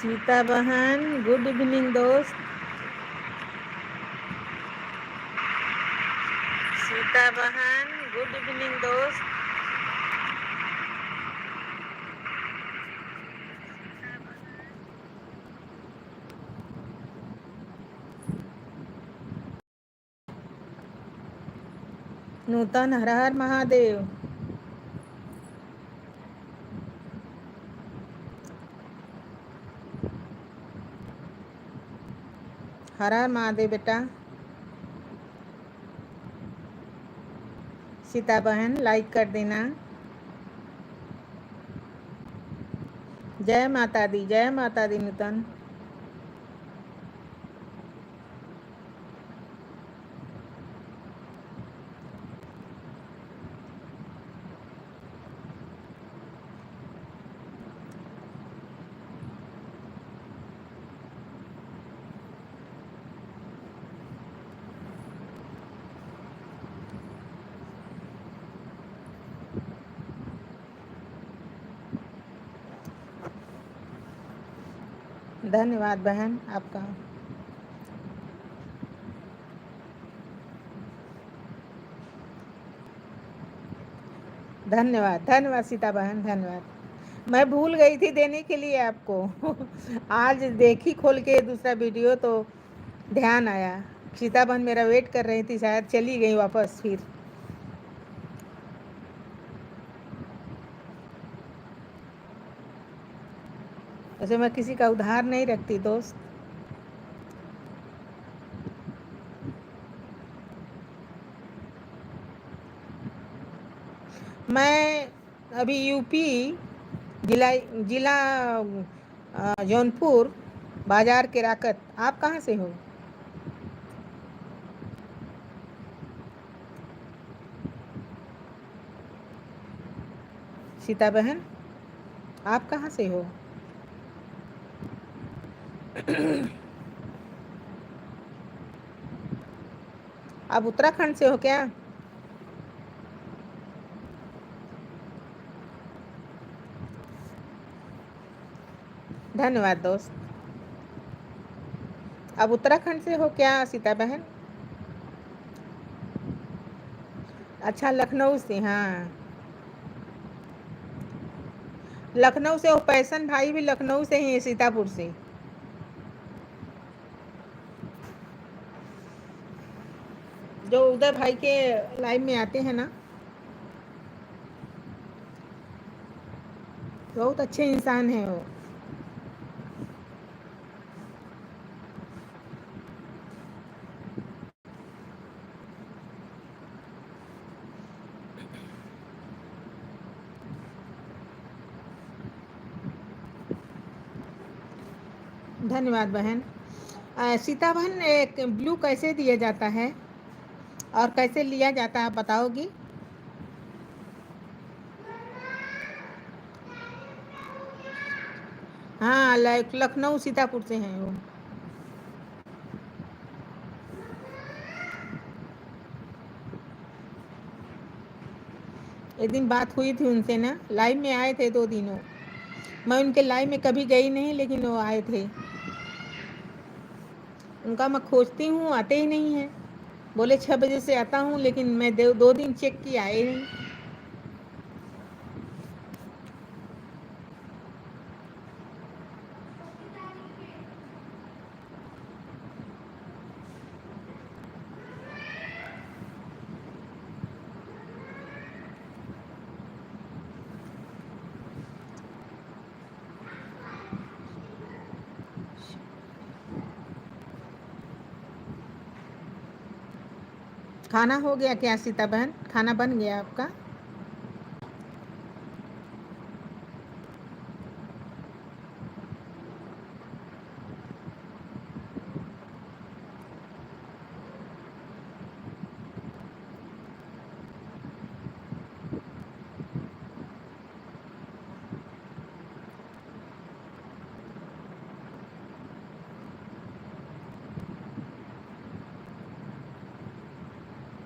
सीता बहन good evening दोस्त। सीता बहन गुड इवनिंग दोस्त। नूतन हर हर महादेव। हर हर महादेव बेटा। सीता बहन लाइक कर देना। जय माता दी नूतन। धन्यवाद बहन आपका। धन्यवाद धन्यवाद सीता बहन धन्यवाद। मैं भूल गई थी देने के लिए आपको आज देखी खोल के दूसरा वीडियो तो ध्यान आया। सीता बहन मेरा वेट कर रही थी, शायद चली गई वापस फिर। वैसे मैं किसी का उधार नहीं रखती दोस्त। मैं अभी यूपी जिला जिला जौनपुर बाजार केराकत। आप कहाँ से हो? सीता बहन आप कहाँ से हो? आप उत्तराखंड से हो क्या? धन्यवाद दोस्त। आप उत्तराखंड से हो क्या सीता बहन? अच्छा लखनऊ से। हाँ लखनऊ से हो। पैसन भाई भी लखनऊ से ही है, सीतापुर से। जो उदय भाई के लाइव में आते हैं ना, बहुत अच्छे इंसान हैं वो। धन्यवाद बहन। सीता बहन एक ब्लू कैसे दिया जाता है और कैसे लिया जाता है, आप बताओगी? हाँ लखनऊ सीतापुर से हैं वो। एक दिन बात हुई थी उनसे ना, लाइव में आए थे 2 दिनों। मैं उनके लाइव में कभी गई नहीं, लेकिन वो आए थे। उनका मैं खोजती हूँ, आते ही नहीं है। बोले 6 बजे से आता हूँ, लेकिन मैं 2 दिन चेक किया, आए नहीं। खाना हो गया क्या सीता बहन? खाना बन गया आपका?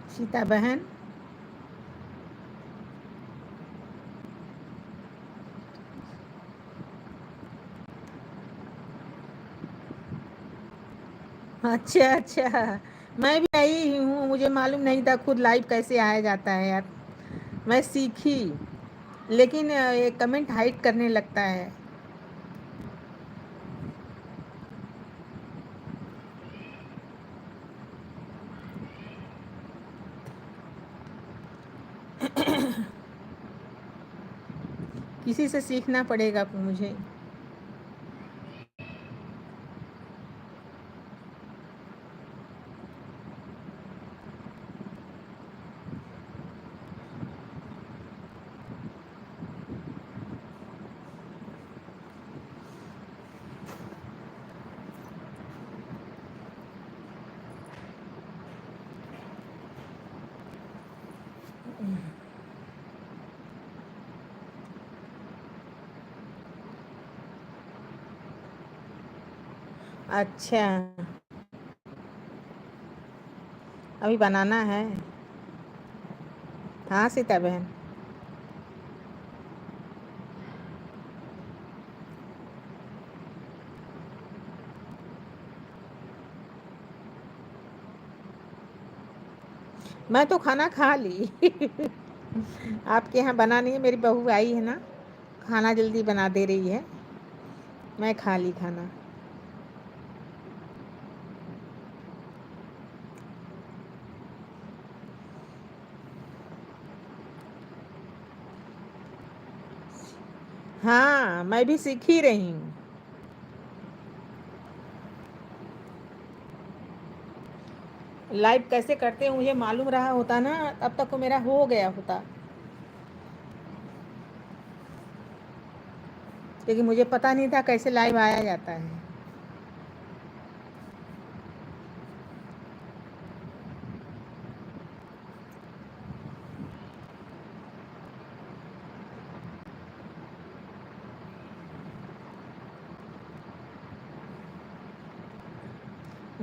सीता बहन अच्छा अच्छा, मैं भी आई ही हूँ, मुझे मालूम नहीं था खुद लाइव कैसे आया जाता है यार। मैं सीखी, लेकिन ये कमेंट हाइड करने लगता है। किसी से सीखना पड़ेगा मुझे। अच्छा, अभी बनाना है। हाँ सीता बहन। मैं तो खाना खा ली। आपके यहाँ बना नहीं है, मेरी बहू आई है ना, खाना जल्दी बना दे रही है। मैं खा ली खाना। हाँ, मैं भी सीख ही रही हूँ। लाइव कैसे करते हैं मुझे मालूम रहा होता ना, अब तक तो मेरा हो गया होता, क्योंकि मुझे पता नहीं था कैसे लाइव आया जाता है।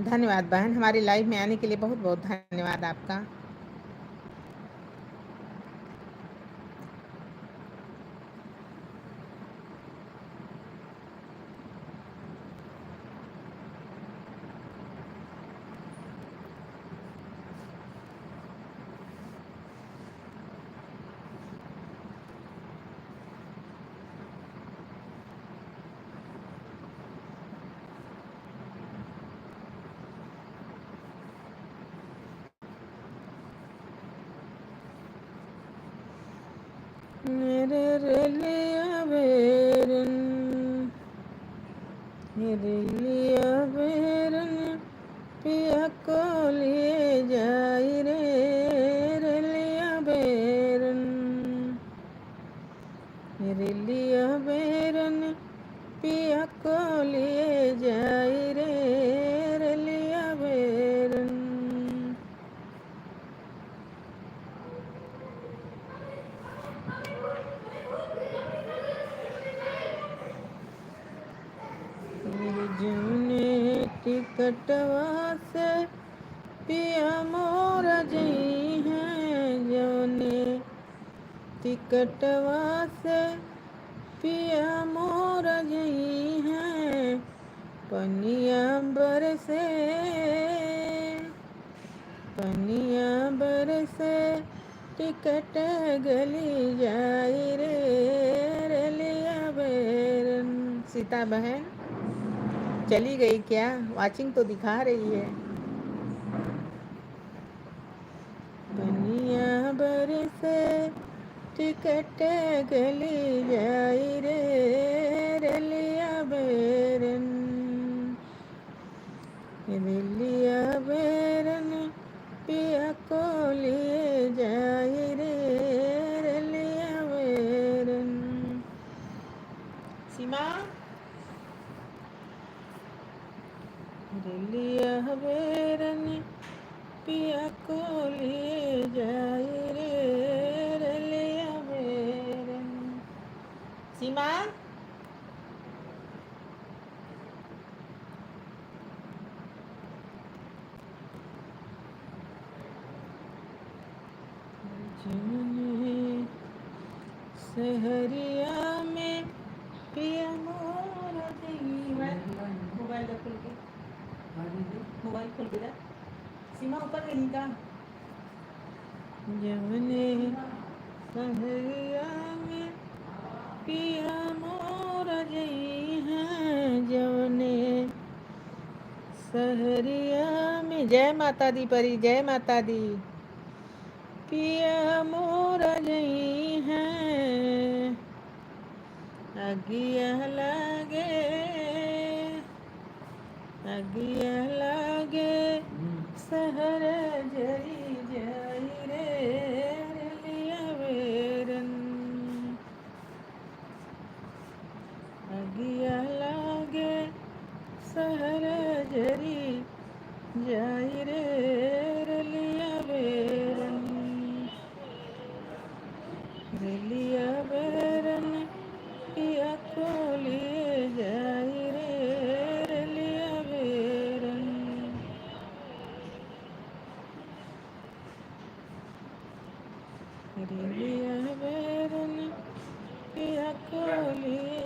धन्यवाद बहन, हमारी लाइव में आने के लिए बहुत बहुत धन्यवाद आपका। मेरे रेलिया बेरन, मेरे लिया बेरन, पिया को लिए जाई रे, रेलिया बेरन, मेरे लिया बेरन, पिया को लिए जाई रे, रेलिया बेरन। मेरी जमुने टिकटवा से पिया मोर जई हैं, जौने टिकटवा से पिया मोर जई हैं, पनिया बरसे, पनिया बरसे, टिकट गली जाई रे, रेलिया बेरन। सीता बहन चली गई क्या? वाचिंग तो दिखा रही है। पनिया बरसे, टिकट गली जाई रे, रेलिया बेरन, रेलिया बेरन, पिया को लिए जाई रे, रेलिया बेरन। सीमा, रेलिया बेरन, पिया को लिए जाई रे, रेलिया बेरन। सीमा, जमुने सहरिया में पिया मोर जई, मोबाइल रख के मोबाइल खोल के जा, सीमा ऊपर गई का जवने सहरिया में पिया मोर जई हैं जवने सहरिया में। जय माता दी परी, जय माता दी। पिया मोर जई हैं अगिया लागे, अगिया लागे सहर जरी जाई रे लिया बेरन, अगिया लागे सहर जरी जाई रे लिया बेरन, लिया बेरन पिया को लिए जाई रे लिया बेरन, लिया बेरन पिया को लिए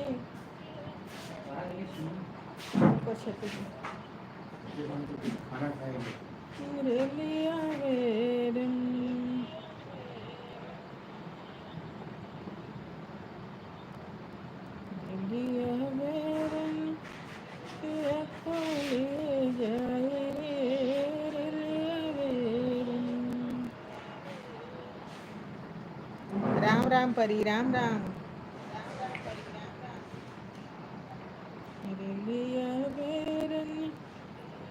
खाना खाएंगे रे लिया बेरन, लिया बेरन पिया को लिए जाई रे लिया बेरन। राम राम परी, राम राम। लिया बेरन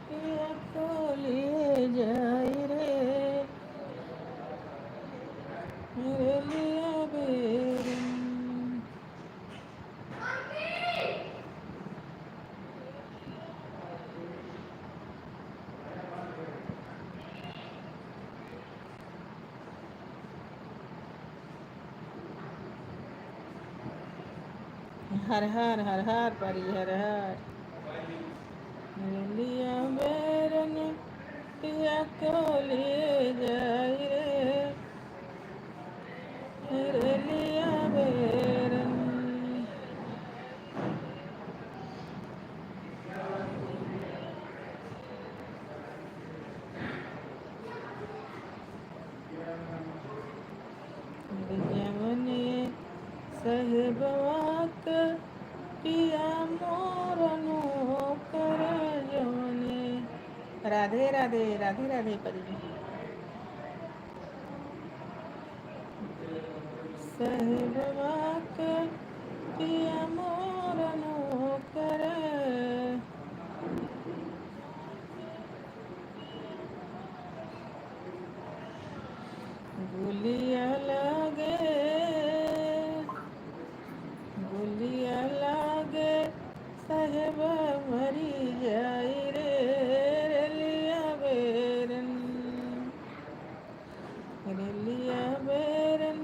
पिया को लिए जाई रे लिया बेरन। हर हर हर हर परी हर हर। लिया बेरन पिया को लिए जाई रे लिया बेरन। जवने सहबवाक पिया मोरनो कर जवने। राधे राधे राधे राधे परी। सहबवाक पिया मोरनो कर गुलिया लागे, गुलिया लागे साहेब मरी जाई रे लिया बेरन, लिया बेरन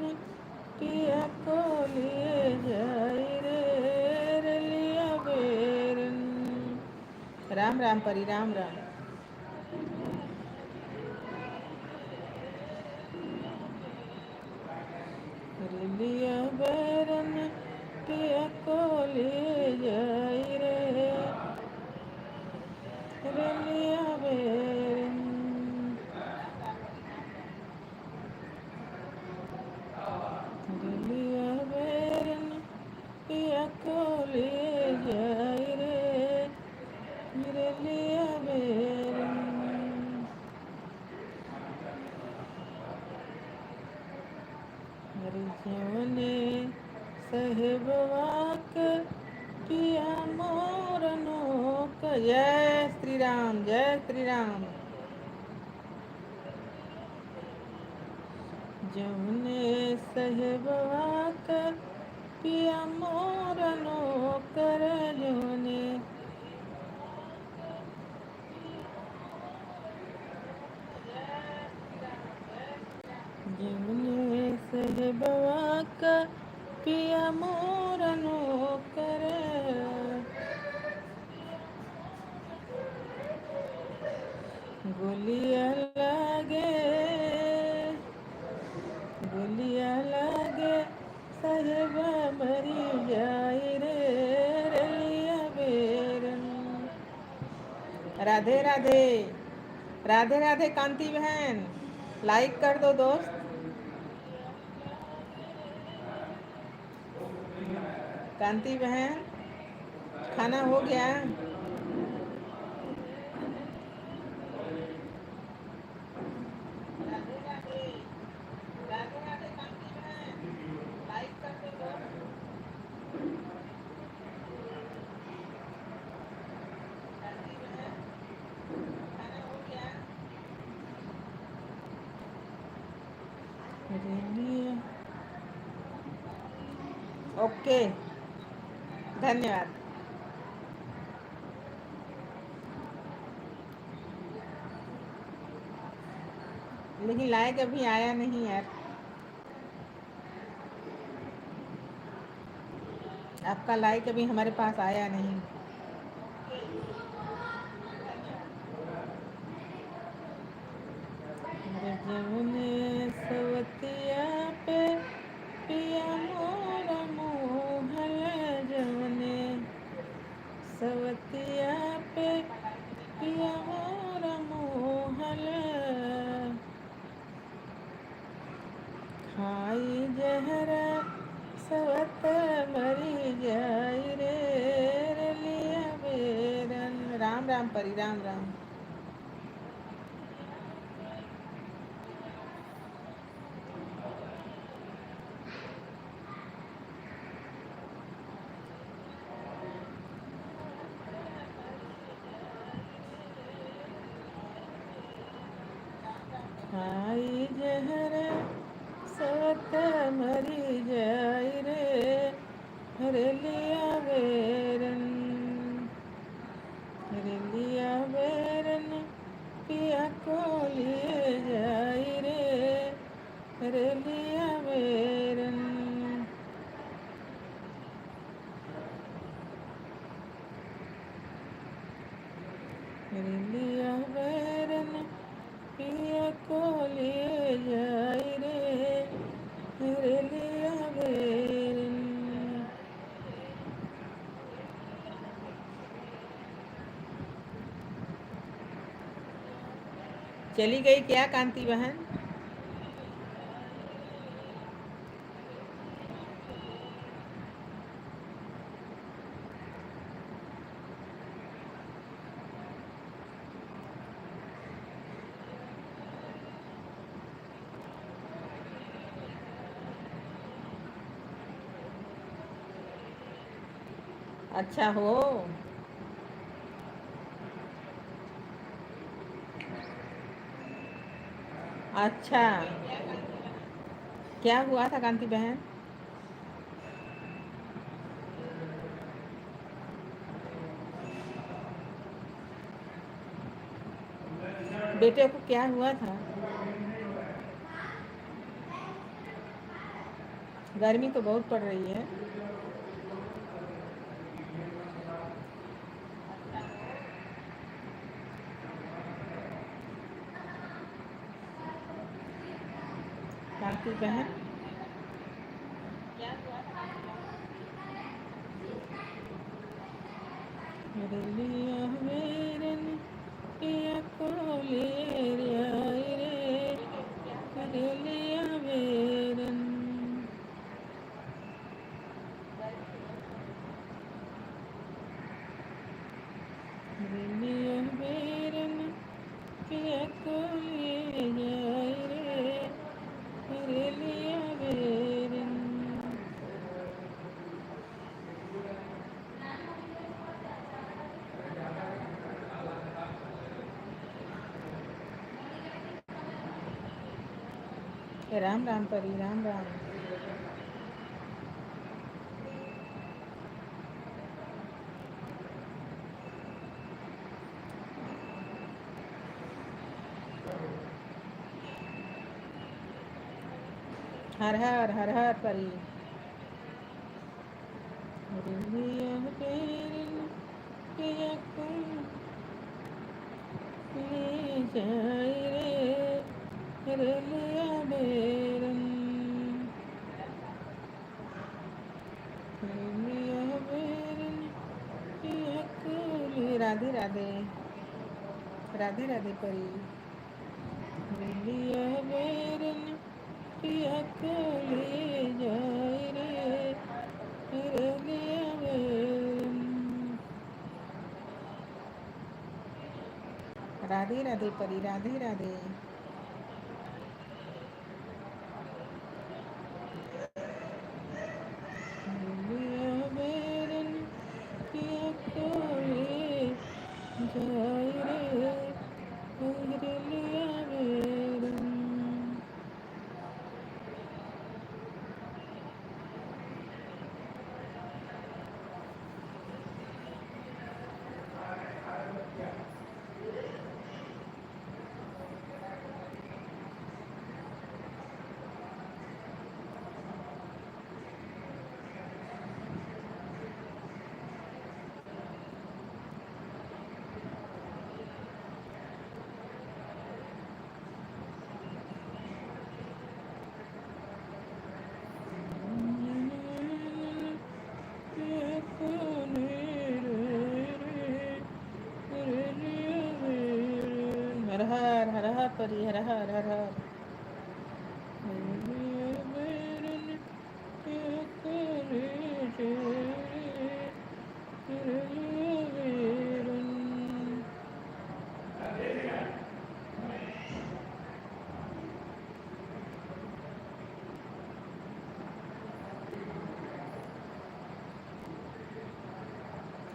पिया को लिए जाई रे लिया बेरन। राम राम परी, राम राम। लिया बेरन पिया को लिए जाई रे लिया बेरन, लिया बेरन पिया को लिए जाई रे लिया बेरन। जवने सहबवाक पिया मोरनो का। जय श्री राम, जय श्री राम। जवने सहबवाक पिया मोरनो कर जवने, जवने सहबवाक पिया मोरनो कर गुलिया लागे, गुलिया लागे साहेब मरी जाई रे लिया बेरन। राधे राधे। राधे राधे कांति बहन, लाइक कर दो दोस्त। कांति बहन, खाना हो गया? राधे राधे। राधे राधे कांति बहन, लाइक कर दो दोस्त। कांति बहन, खाना हो गया? ओके, धन्यवाद। लेकिन लाइक अभी आया नहीं यार, आपका लाइक अभी हमारे पास आया नहीं। जमुने सवतिया पे पिया मोरा मोहल, जमुने सवतिया पे पिया मोरा मोहल, खाई जहर सवत मरी जाई रे, रलिया बेरन। राम राम परी, राम राम। खाई जहर सवत मरी जाई रे, रलिया बेरन, रलिया बेरन पिया को लिए जाई रे, रलिया बेरन। रलिया बेरन पिया को लिए जाई रे, रलिया बेरन। चली गई क्या कांति बहन? अच्छा हो। अच्छा, क्या हुआ था कांति बहन? बेटे को क्या हुआ था? गर्मी तो बहुत पड़ रही है। कांति बहन, रलिया बेरन पिया को लिए आई रे, रलिया बेरन। रलिया बेरन पिया को लिए जाई रे, रलिया बेरन। राम राम परी, राम राम। हर हर हर हर परी। रलिया बेरन पिया को लिए जाई रे, रलिया बेरन, रलिया बेरन पिया को लिए। राधे राधे। राधे राधे परी। लिया बेरन पिया को ले जाए रे लिया बेरन। राधे राधे परी, राधे राधे। लिया बेरन पिया को ले जाए रे लिया बेरन। हर हर हर हर परी, हर हर हर हर।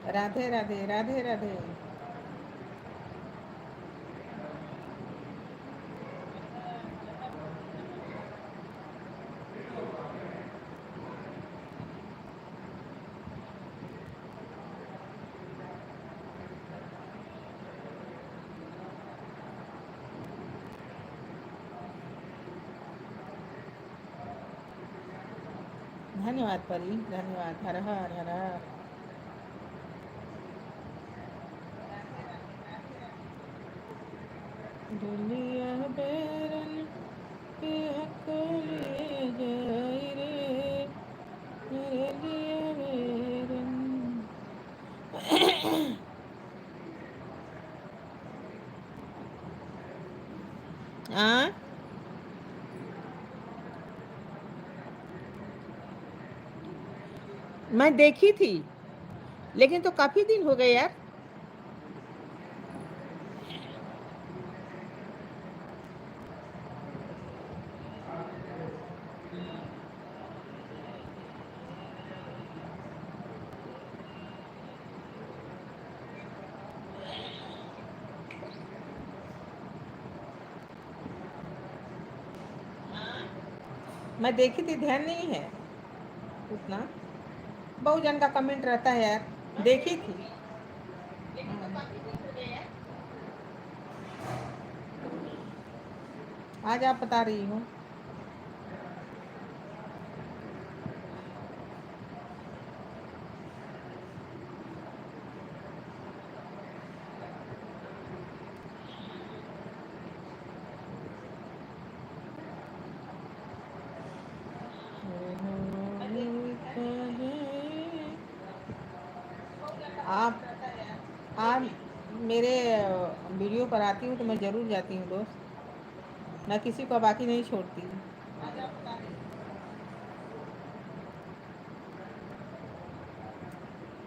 राधे राधे, राधे राधे। धन्यवाद परी, धन्यवाद। हर हर हर हर। दुनिया बेरन पिया को ले जाए रे लिया बेरन। आ मैं देखी थी, लेकिन तो काफी दिन हो गए यार। मैं देखी थी, ध्यान नहीं है उतना। बहुजन का कमेंट रहता है यार, देखी थी। आज आप बता रही हो। आप मेरे वीडियो पर आती हूँ तो मैं ज़रूर जाती हूँ दोस्त। मैं किसी को बाकी नहीं छोड़ती।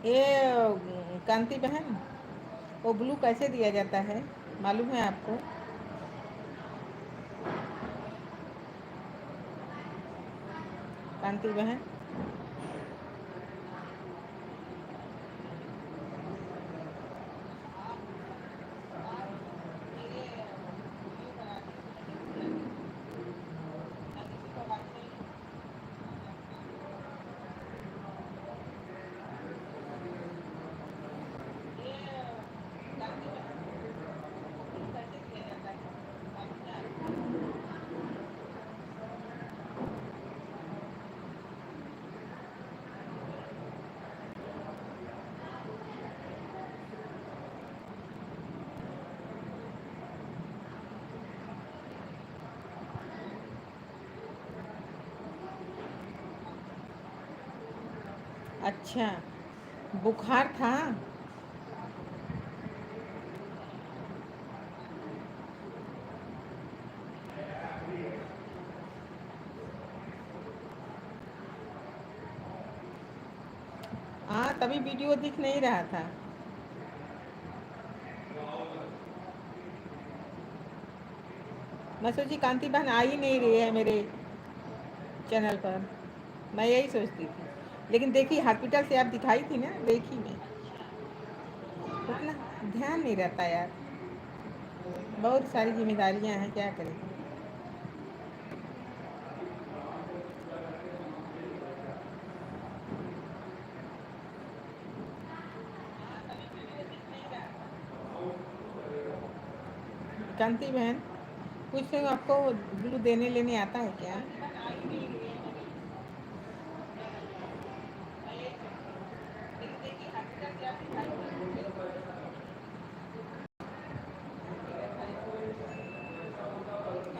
ये कांति बहन, वो ब्लू कैसे दिया जाता है मालूम है आपको? कांति बहन, अच्छा बुखार था। तभी वीडियो दिख नहीं रहा था। मैं सोची कांति बहन आ ही नहीं रही है मेरे चैनल पर, मैं यही सोचती थी। लेकिन देखी हॉस्पिटल से आप दिखाई थी ना, देखी मैं, उतना ध्यान नहीं रहता यार, बहुत सारी जिम्मेदारियां हैं, क्या करें। कांति बहन पूछ रही हूँ, आपको ग्लू देने लेने आता है क्या?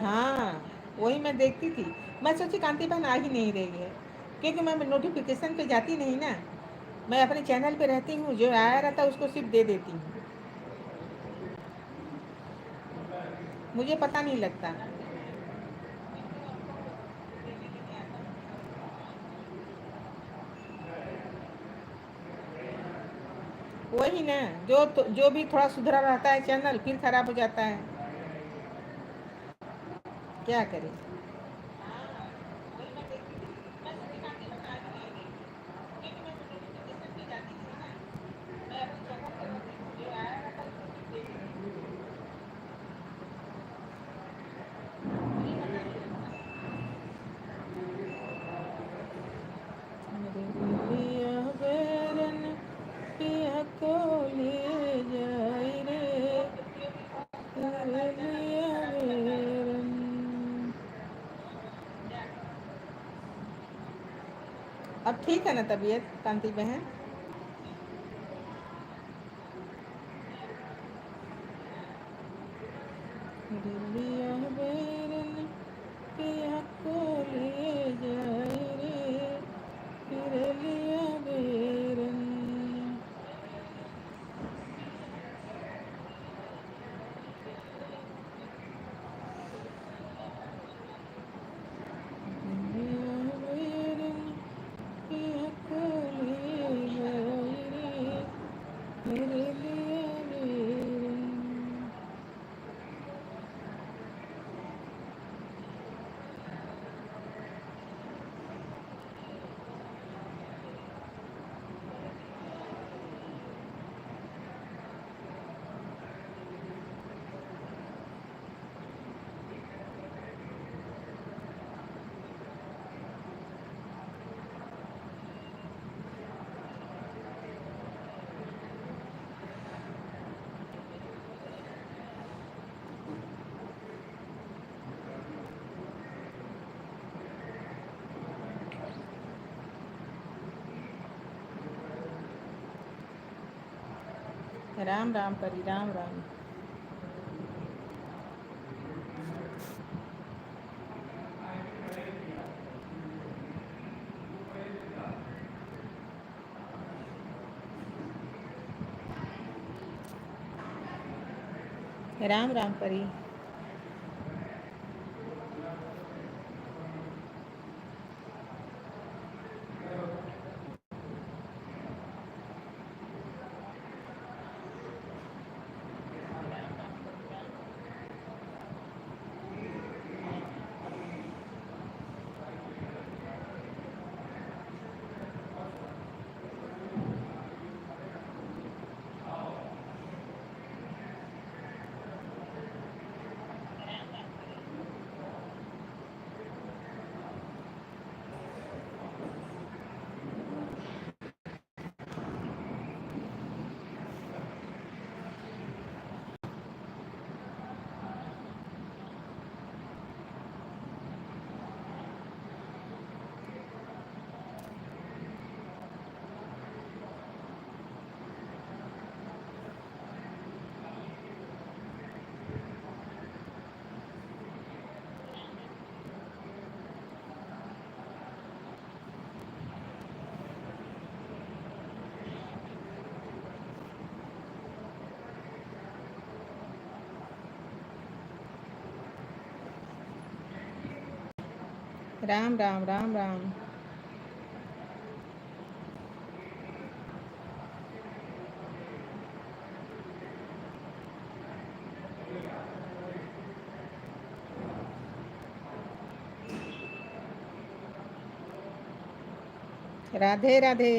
हाँ, वही मैं देखती थी। मैं सोची कांति बहन आ ही नहीं रही है, क्योंकि मैं नोटिफिकेशन पे जाती नहीं ना, मैं अपने चैनल पे रहती हूँ, जो आया रहता है उसको सिर्फ दे देती हूँ, मुझे पता नहीं लगता। वही ना, जो भी थोड़ा सुधरा रहता है चैनल, फिर खराब हो जाता है, क्या करें। पिया को ले जाए रे, तेरे लिया बेरन। अब ठीक है ना तबीयत कांति बहन? लिया बेरन पिया को ले जाए रे, तेरे लिया बेरन। लिया बेरन पिया को ले जाए रे, तेरे लिया बेरन। राम राम परी, राम राम। राम राम परी। राम राम, राम राम। राधे राधे।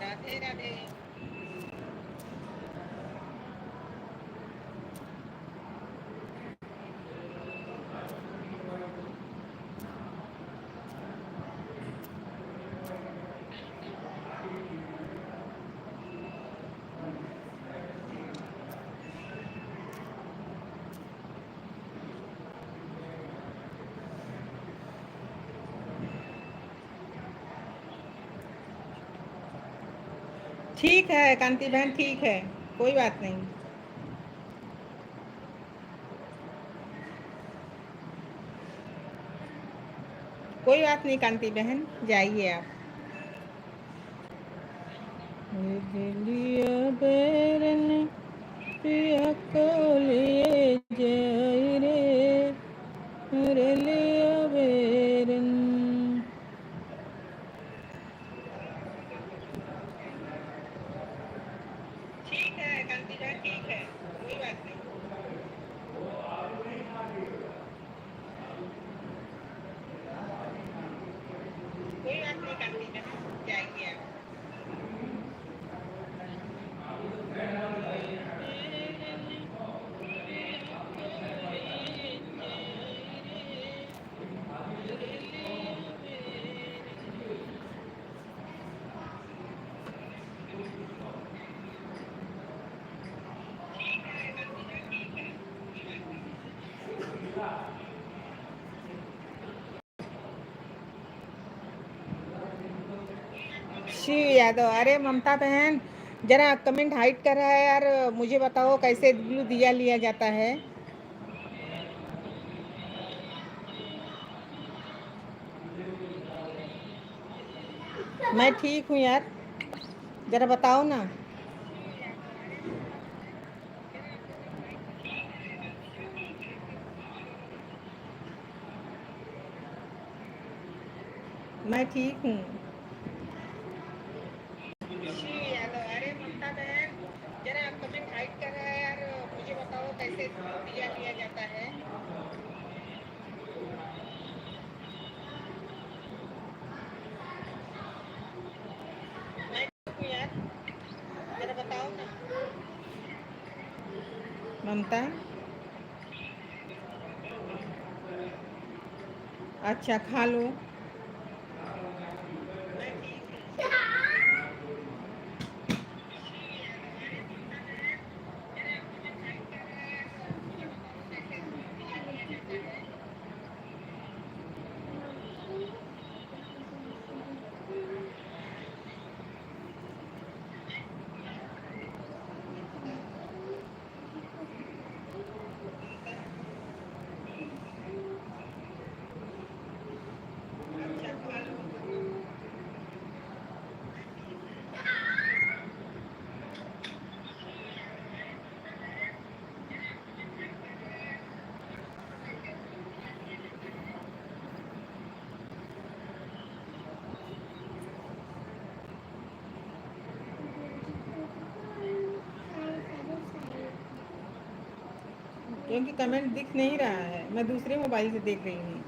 राधे राधे। ठीक है कांति बहन, ठीक है, कोई बात नहीं। कोई बात नहीं कांति बहन, जाइए आप। दिलिया बेरन पिया को लिए जाई रे लिया बेरन। ठीक है कांति बहन, ठीक है, कोई बात नहीं। कोई बात नहीं कांति बहन, जाइए आप। शिव यादव, अरे ममता बहन जरा कमेंट हाइड कर रहा है यार, मुझे बताओ कैसे ब्लू दिया लिया जाता है। मैं ठीक हूँ यार, जरा बताओ ना। मैं ठीक हूँ। शिव यादव, अरे ममता बहन जरा कमेंट हाइड कर रहा है यार, मुझे बताओ कैसे दिया लिया जाता है। मैं ठीक हूँ यार, जरा बताओ ना। ममता, अच्छा खा लो। क्योंकि कमेंट दिख नहीं रहा है, मैं दूसरे मोबाइल से देख रही हूँ।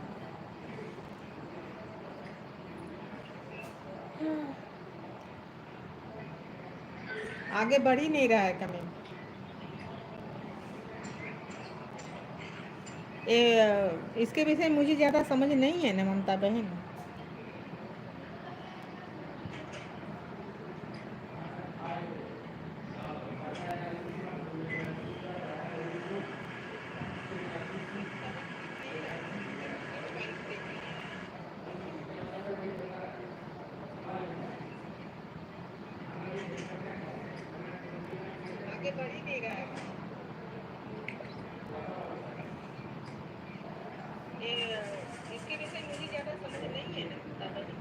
आगे बढ़ ही नहीं रहा है कमेंट। इसके विषय मुझे ज़्यादा समझ नहीं है ना ममता बहन। आगे बढ़ ही नहीं रहा है। इसके विषय मुझे ज़्यादा समझ नहीं है ना ममता बहन।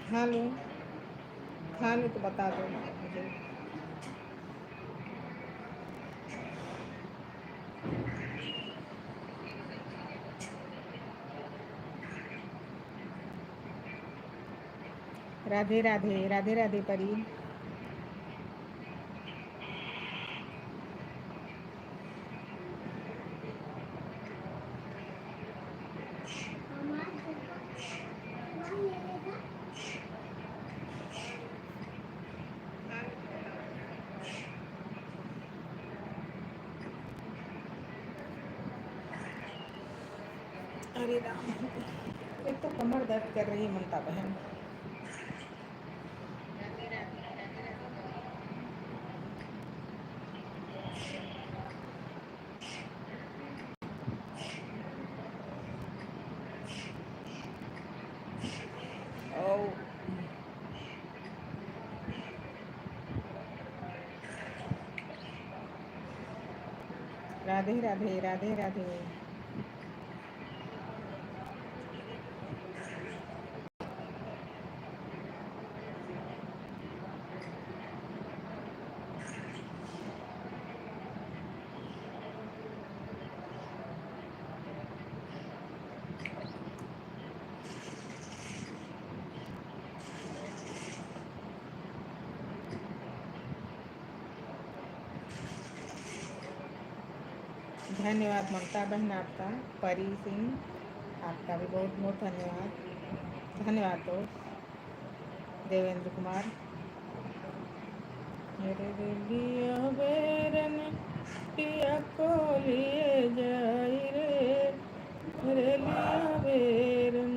खा लो, खा लो तो बता दो मुझे। राधे राधे, राधे राधे परी। अरे राम, एक तो कमर दर्द कर रही है ममता बहन। ओ राधे राधे, राधे राधे। धन्यवाद ममता बहन आपका। परी सिंह आपका भी बहुत बहुत धन्यवाद। धन्यवाद दोस्त देवेंद्र कुमार। मेरे लिया बेरन पिया को लिए जाई रे, मेरे लिया बेरन,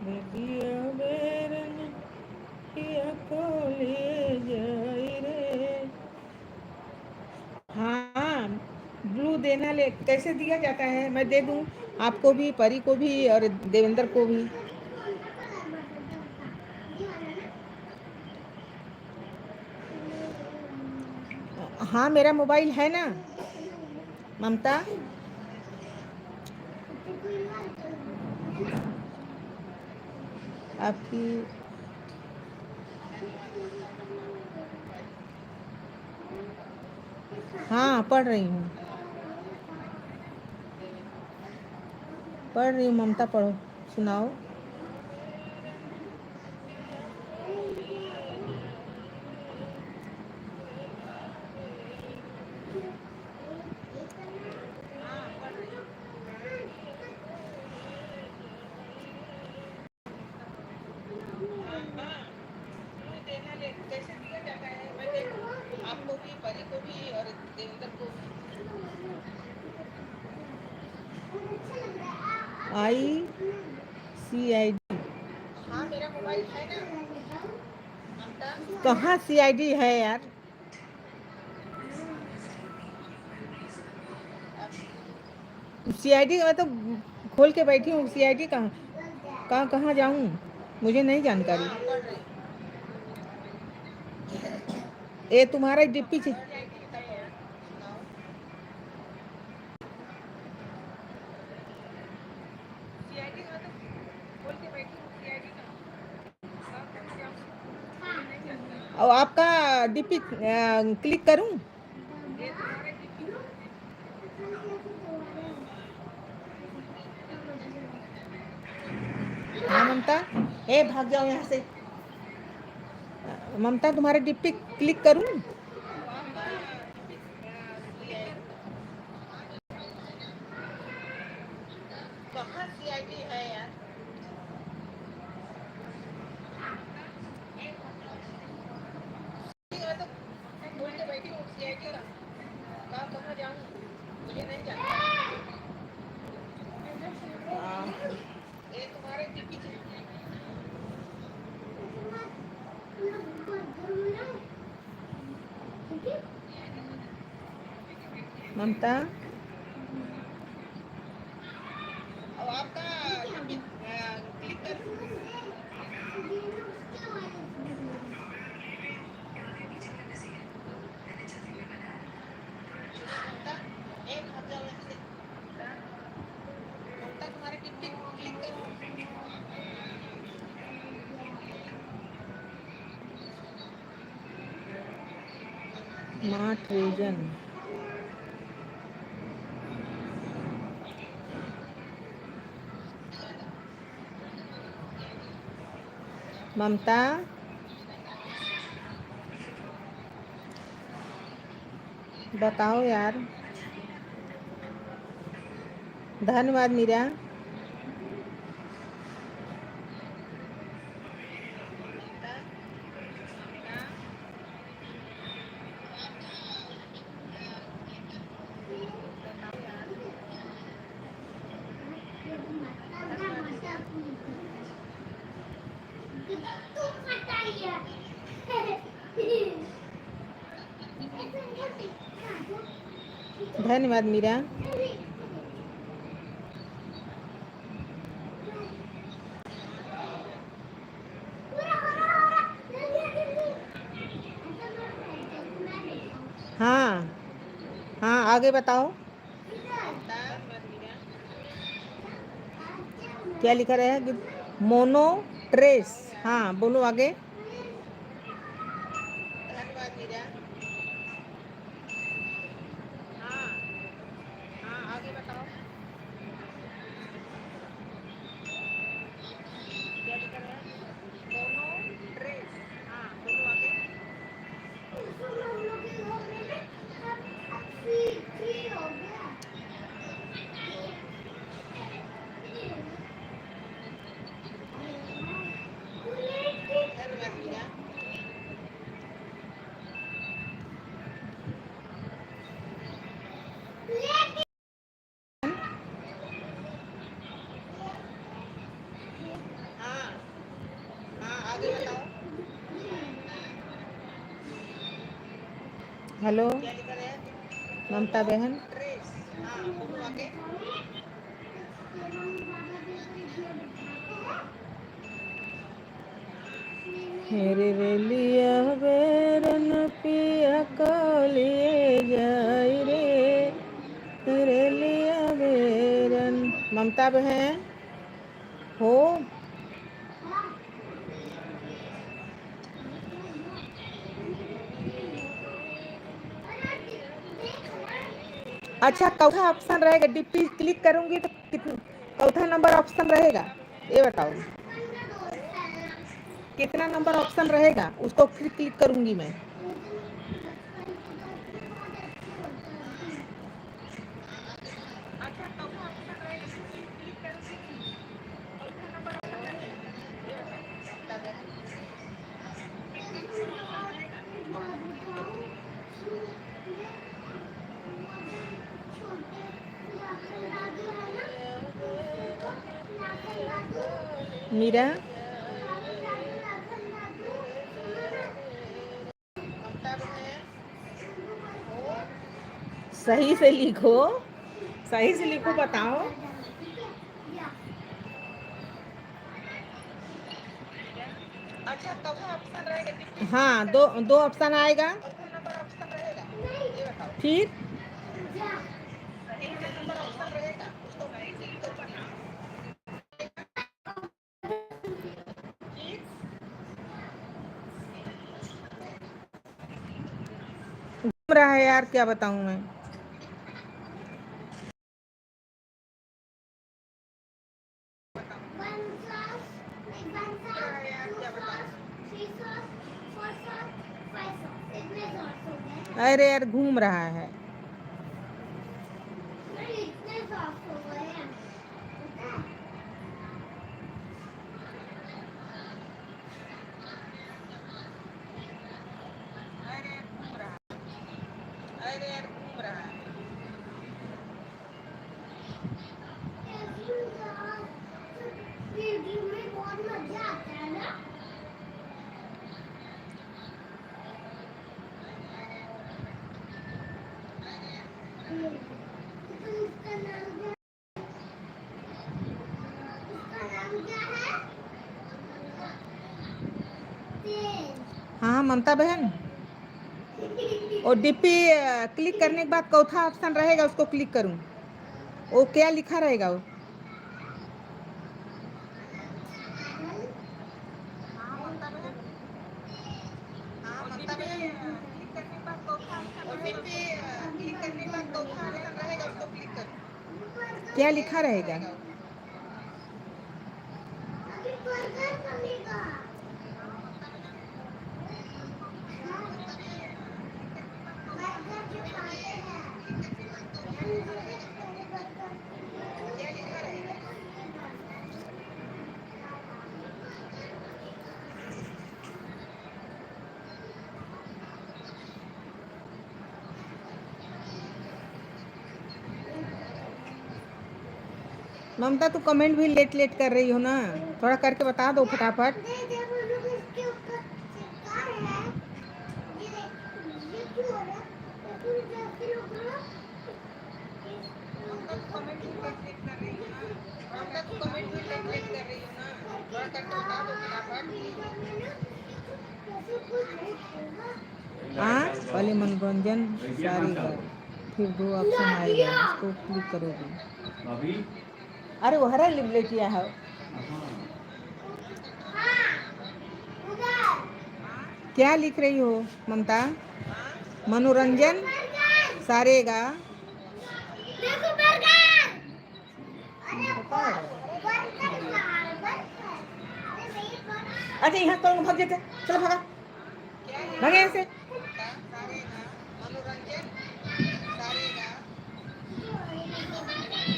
मेरे लिया बेरन पिया को लिए जाई रे। हाँ, ब्लू देना ले कैसे दिया जाता है? मैं दे दूँ आपको भी, परी को भी और देवेंद्र को भी। हाँ, मेरा मोबाइल है ना ममता। आपकी हाँ, पढ़ रही हूँ, पढ़ रही हूँ ममता, पढ़ो, सुनाओ। कैसे दिया जाता है? मैं दे दूँ आपको भी, परी को भी और देवेंद्र को भी। ICID। हाँ, मेरा मोबाइल है ना ममता। कहाँ CID है यार? CID मैं तो खोल के बैठी हूँ, CID कहाँ कहाँ कहाँ जाऊँ? मुझे नहीं जानकारी। ये तुम्हारा डिप्टी और आपका डीपी क्लिक करूं? हाँ ममता, ए भाग जाओ यहाँ से। ममता तुम्हारे डीपी क्लिक करूं? कहाँ CID है यार? मैं तो खोल के बैठी हूँ CID का। कहाँ जाऊँ? मुझे नहीं जानता। ये तुम्हारे डीपी ममता, और आपका डीपी क्लिक कर। ममता, ए भाग जाओ यहाँ से। ममता तुम्हारे डीपी क्लिक कर। Smart reason. ममता, बताओ यार। धन्यवाद मीरा। धन्यवाद मीरा। हाँ हाँ, आगे बताओ। क्या लिखा रहेगा? Mono trace. हाँ, बोलो आगे। धन्यवाद मीरा। हाँ हाँ, आगे बताओ। क्या लिखा रहेगा? Mono trace. हाँ, बोलो आगे। धन्यवाद मीरा। हाँ हाँ, आगे बताओ। हेलो, क्या लिखा रहेगा? ममता बहन। ट्रेस। हाँ, बोलो आगे। मेरे रेलिया बेरन पिया कलिए जाई रे, रेलिया बेरन। ममता बहन हो। अच्छा, चौथा ऑप्शन रहेगा, डिप्टी क्लिक करूंगी तो चौथा नंबर ऑप्शन रहेगा, ये बताओ कितना नंबर ऑप्शन रहेगा, उसको फिर क्लिक करूंगी मैं। मीरा, सही से लिखो, सही से लिखो, बताओ। अच्छा, चौथा ऑप्शन रहेगा। हाँ, दो ऑप्शन आएगा, फिर घूम रहा है यार, क्या बताऊं मैं। अरे यार, घूम रहा है। अरे यार, घूम रहा है। हाँ ममता बहन, और डीपी क्लिक करने के बाद चौथा ऑप्शन रहेगा, उसको क्लिक करूं, वो क्या लिखा रहेगा वो? हाँ ममता बहन, क्लिक करने के बाद चौथा ऑप्शन क्या लिखा रहेगा? ममता, तू कमेंट भी लेट लेट कर रही हो ना, थोड़ा करके बता दो फटाफट। हाँ, पहले मनोरंजन सारी बार, फिर दो ऑप्शन आएगा, उसको क्लिक करोगी। अरे वो हरा लिबलेटिया है। क्या लिख रही हो ममता? मनोरंजन सारेगा। अच्छा यहाँ कौन भाग जाते, चलो भागा, भागे यहाँ से।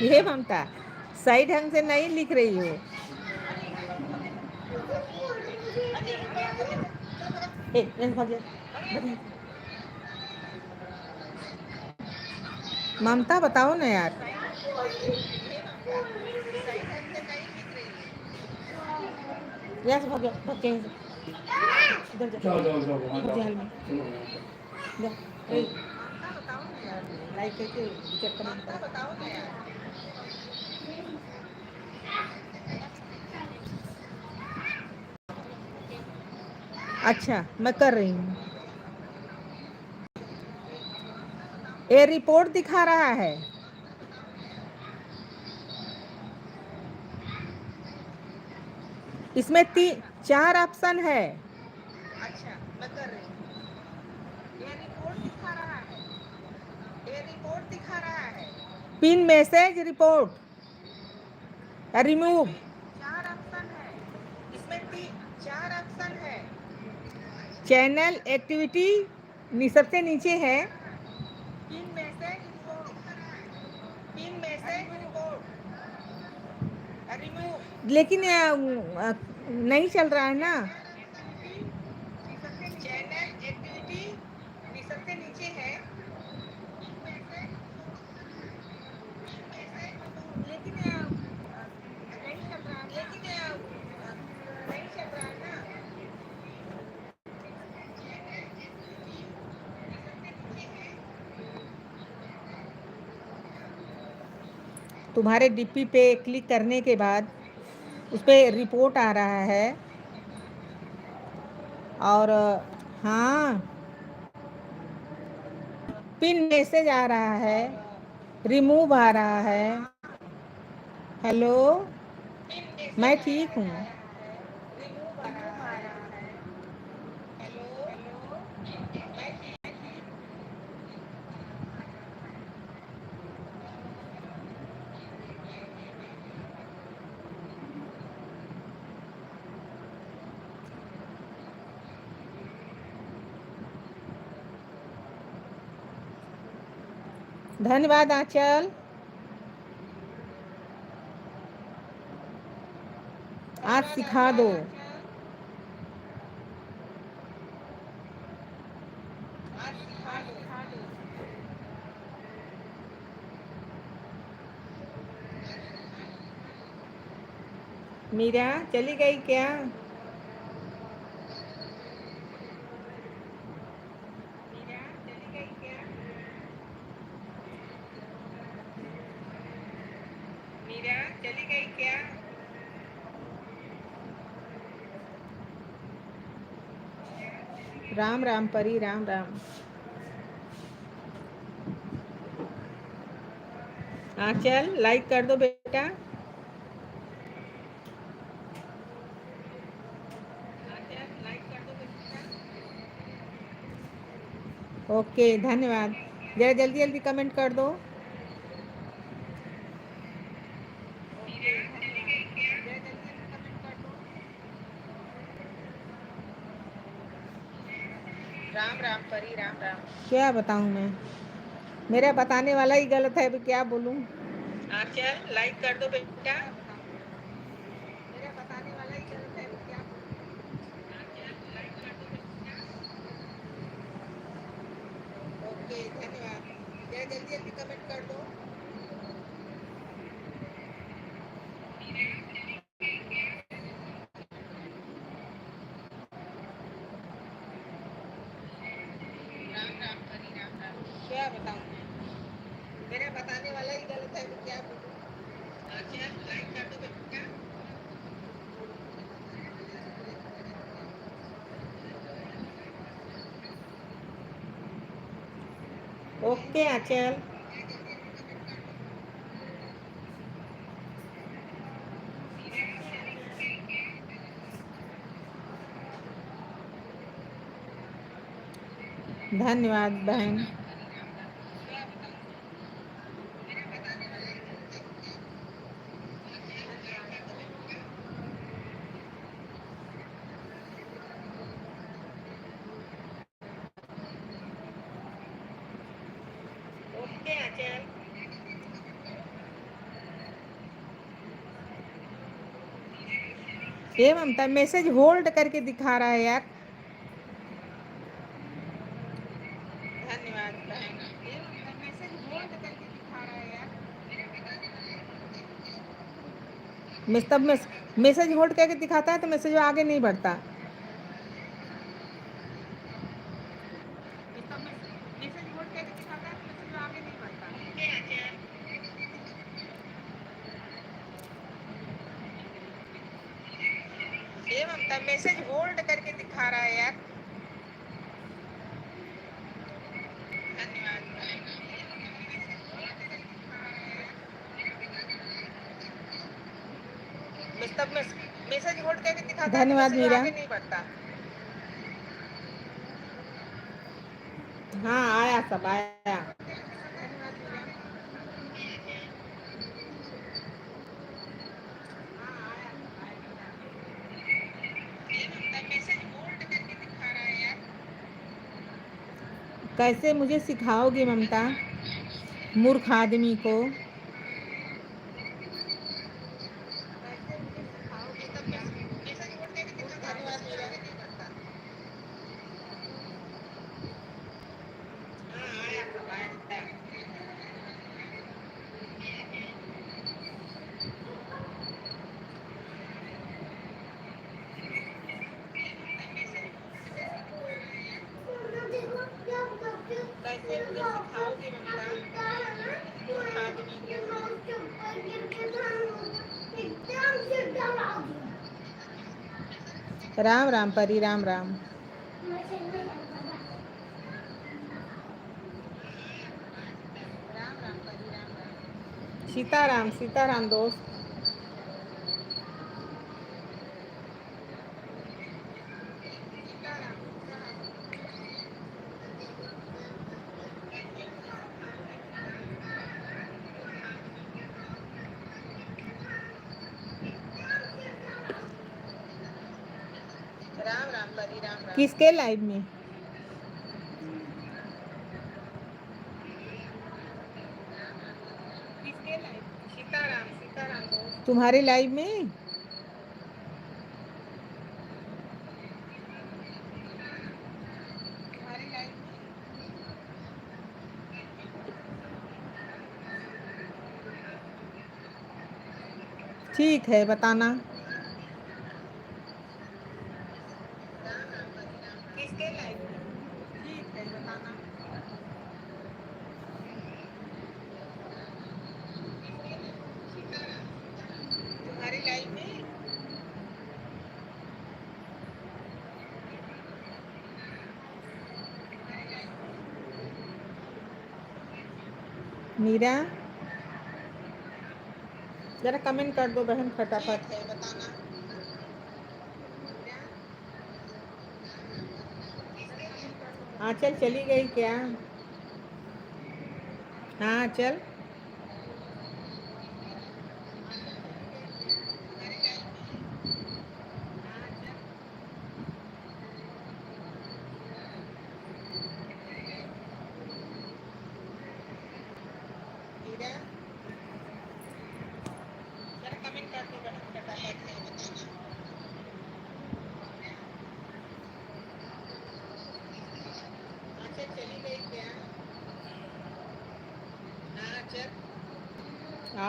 ये ममता सही ढंग से नहीं लिख रही हो। ममता बताओ ना यार। यहाँ से भाग जाओ, भाग के इधर जाओ, भाग जा में जा। बताओ ना यार, लाइक करके चेक कमेंट बताओ ना यार। अच्छा मैं कर रही हूँ। ये रिपोर्ट दिखा रहा है। इसमें 4 ऑप्शन है। अच्छा मैं कर रही हूँ। ये रिपोर्ट दिखा रहा है, ये रिपोर्ट दिखा रहा है। Pin message report remove 4 option है। इसमें 4 ऑप्शन है। चैनल एक्टिविटी सबसे नीचे है। पिन मैसेज रिपोर्ट रिमूव, लेकिन नहीं चल रहा है ना। चैनल एक्टिविटी सबसे नीचे है, लेकिन नहीं चल रहा है, नहीं चल रहा है ना। तुम्हारे डीपी पे क्लिक करने के बाद उस पर रिपोर्ट आ रहा है, और हाँ पिन मैसेज आ रहा है, रिमूव आ रहा है। हेलो, मैं ठीक हूँ। धन्यवाद आंचल। आज सिखा दो। मीरा चली गई क्या? मीरा चली गई क्या? राम राम परी, राम राम। आंचल लाइक कर दो बेटा। ओके धन्यवाद। जरा जल्दी जल्दी कमेंट कर दो। राम राम परी राम राम। क्या बताऊं मैं, मेरा बताने वाला ही गलत है, तो क्या बोलूं। चल लाइक कर दो बेटा। मेरा बताने वाला ही गलत है, तो क्या बोलूं। चल लाइक कर दो बेटा। ओके धन्यवाद। जरा जल्दी जल्दी कमेंट कर दो। राम राम परी राम राम। क्या बताऊं मैं, मेरा बताने वाला ही गलत है, तो क्या बोलूं। चल लाइक कर दो बेटा। ओके आंचल। धन्यवाद बहन। ओके आंचल। ये ममता मैसेज होल्ड करके दिखा रहा है यार। धन्यवाद बहन। ये ममता मैसेज होल्ड करके दिखा रहा है यार। तब मैसेज होल्ड करके दिखाता है तो मैसेज आगे नहीं बढ़ता। मैसेज होल्ड करके दिखाता है तो मैसेज आगे नहीं बढ़ता। ये ममता मैसेज होल्ड करके दिखा रहा है यार। धन्यवाद बहन। तब मैसेज होल्ड करके दिखाता है तो मैसेज आगे नहीं बढ़ता। हाँ आया सब आया। कैसे मुझे सिखाओगी ममता, मूर्ख आदमी को। कैसे मुझे सिखाओगी ममता, मूर्ख आदमी को। राम राम परी राम राम। राम राम परी राम राम। सीताराम सीताराम दोस्त। राम राम परी राम राम। किसके लाइव में? किसके लाइव? सीताराम सीताराम दोस्त। तुम्हारे लाइव में? तुम्हारे लाइव में? ठीक है बताना। किसके लाइव में? ठीक है बताना। तुम्हारे लाइव में? मीरा जरा कमेंट कर दो बहन फटाफट। है बताना। आंचल चली गई क्या? हाँ चल।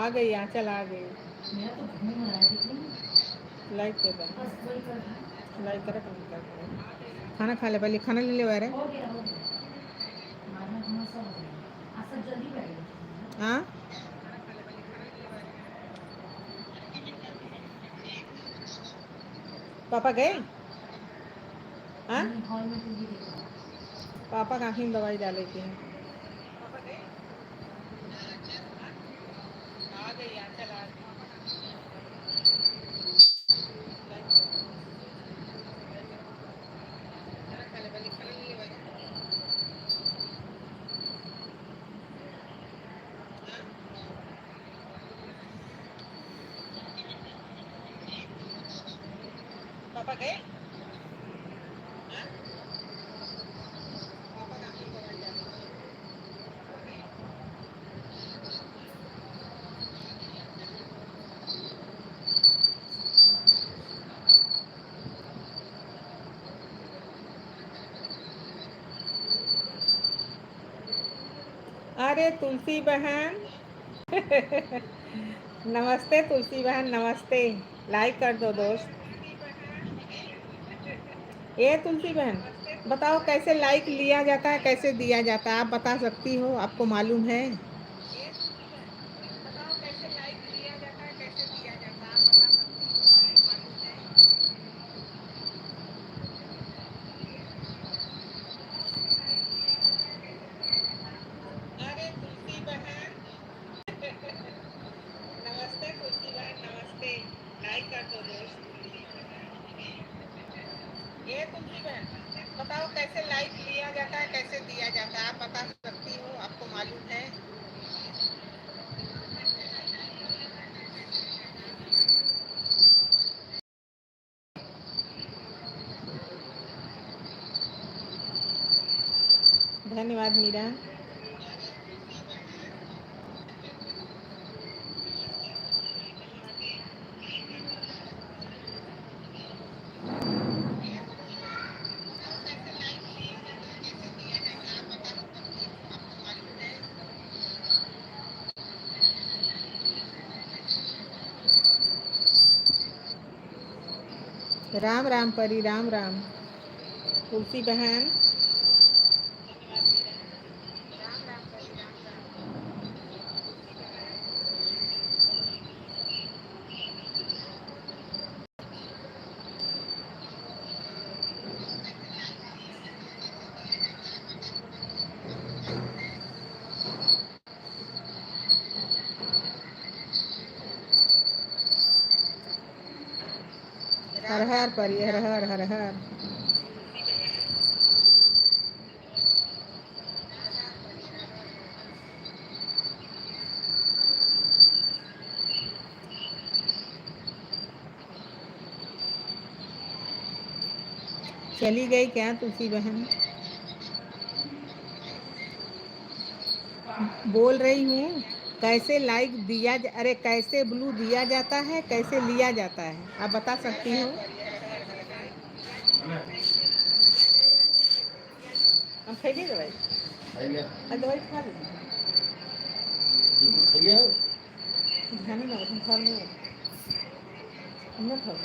आ गई आंचल आ गई। मेरा तो घूम रहा है देखो। लाइक कर दे, बस वही कर रहा है। लाइक करे कमेंट कर। खाना खा ले, पहले खाना ले ले वारे। हो गया हो गया। मारना धुआं सब हो गया। आज सब जल्दी बैठ गए। हाँ पापा गए। हाँ हॉल में टीवी देख रहा है। पापा का आँखी में दवाई डाले की है। आ गई आंचल आ गई। खाना खा ले, पहले खाना ले ले वारे। पापा गए। हाँ पापा का आँखी में दवाई डाले की है। अरे तुलसी बहन नमस्ते तुलसी बहन नमस्ते। लाइक कर दो दोस्त। ये तुलसी बहन बताओ कैसे लाइक लिया जाता है, कैसे दिया जाता है, आप बता सकती हो, आपको मालूम है। बताओ कैसे लाइक लिया जाता है, कैसे दिया जाता है, आप बता सकती हो, आपको मालूम है। अरे तुलसी बहन नमस्ते तुलसी बहन नमस्ते। लाइक कर दो दोस्त। ये तुलसी बहन बताओ कैसे लाइक लिया जाता है, कैसे दिया जाता है, आप बता सकती हो, आपको मालूम है। धन्यवाद मीरा। राम राम परी राम राम। तुलसी बहन राम राम परी राम राम। हर हर परी हर हर हर हर। चली गई क्या तुलसी बहन। बोल रही हूँ कैसे लाइक दिया अरे कैसे ब्लू दिया जाता है, कैसे लिया जाता है, आप बता सकती हो। हम खाइए दवाई, दवाई खा ली ध्यान ना हम खा लो हम ना खाओ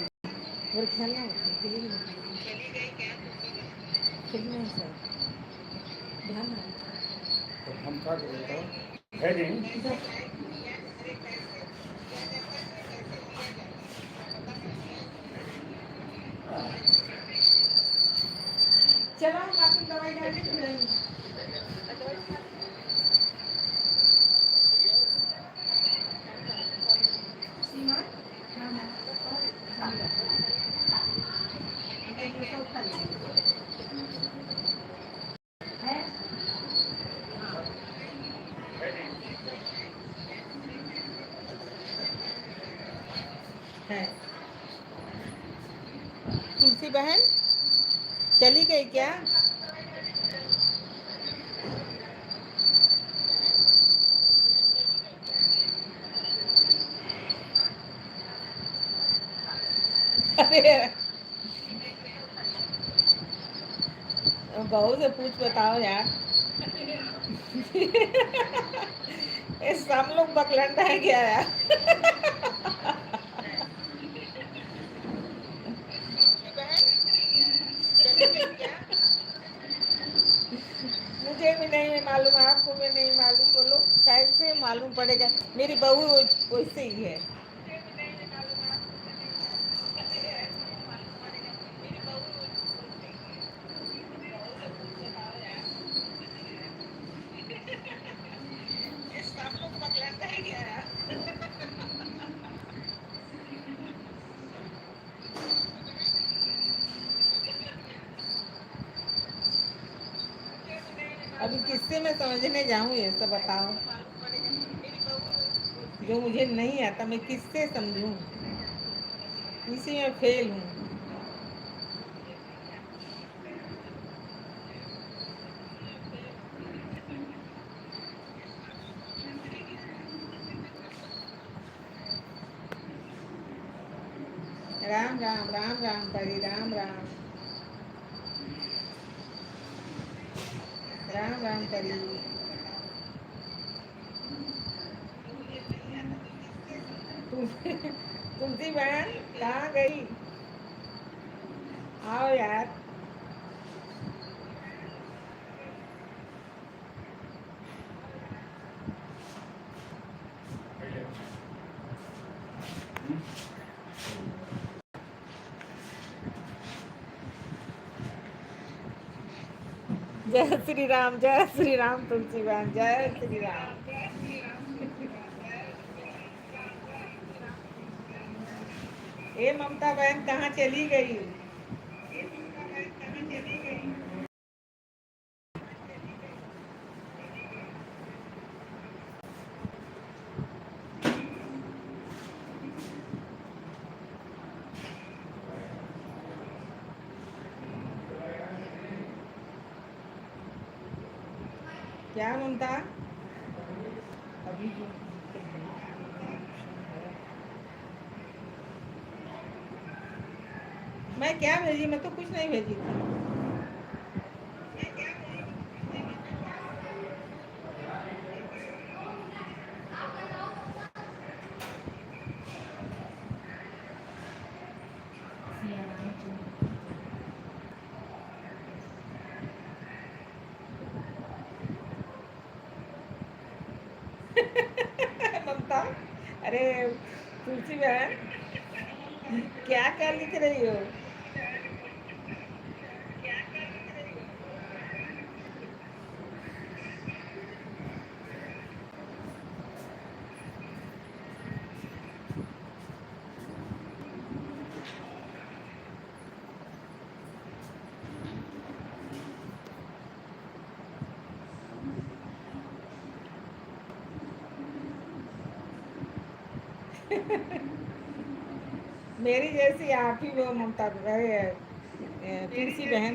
और ख्याल ना खेली नहीं सर ध्यान ना हम क्या करें है नहीं चलो हम आपकी दवाई डाल के दवाई खा सीमा है तुलसी बहन चली गई क्या। अरे बहू से पूछ बताओ यार ये सब लोग बकलंडा है क्या यार? मुझे भी नहीं मालूम, आपको भी नहीं मालूम, बोलो कैसे मालूम पड़ेगा? मेरी बहू वैसे ही है। सब लोग बकलंडा है क्या यार? अभी किससे मैं समझने जाऊं, ये सब बताओ। जो मुझे नहीं आता मैं किससे समझूं? इसी में फेल हूँ। राम राम राम राम परी, राम राम राम राम परी। तुलसी बहन कहाँ गई? आओ यार। जय श्री राम तुलसी बहन, जय श्री राम। ए ममता बहन कहाँ चली गई? क्या ममता? अभी जो मैं क्या भेजी? मैं तो कुछ नहीं भेजी थी। ममता, अरे तुलसी बहन क्या क्या लिख रही हो? मेरी जैसी आप ही वो ममता, अरे तुलसी बहन।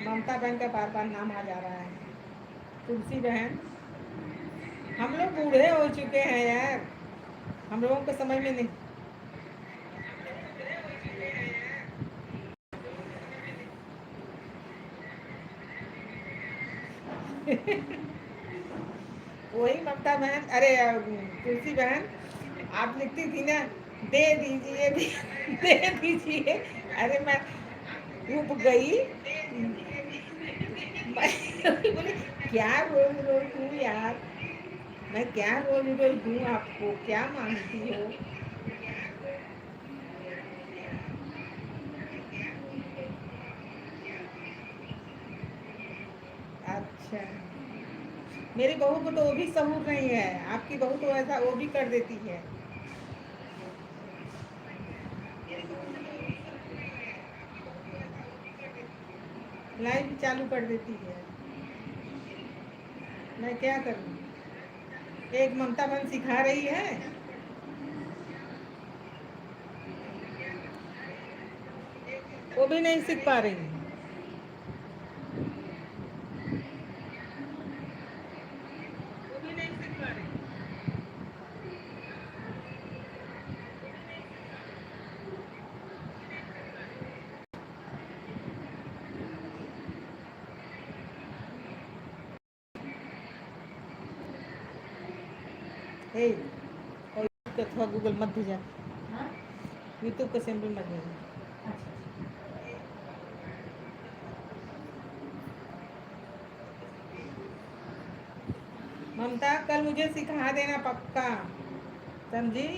ममता बहन का बार बार नाम आ जा रहा है। तुलसी बहन, हम लोग बूढ़े हो चुके हैं यार, हम लोगों को समझ में नहीं। वही ममता बहन, अरे तुलसी बहन आप लिखती थी ना, दे दीजिए दे दीजिए। अरे मैं ऊब गई। मैं बोली क्या रोज रोज दूँ यार, मैं क्या रोज रोज दूँ आपको, क्या मांगती हो? अच्छा, मेरी बहू को तो वो भी सहूर नहीं है, आपकी बहू तो ऐसा वो भी कर देती है। लाइव चालू कर देती है। मैं क्या करूँ? एक ममता बहन सिखा रही है। वो भी नहीं सीख पा रही। हे और अथवा गूगल मत भेजा, हाँ यूट्यूब का सिंबल मत भेजा। अच्छा ममता कल मुझे सिखा देना पक्का, समझी?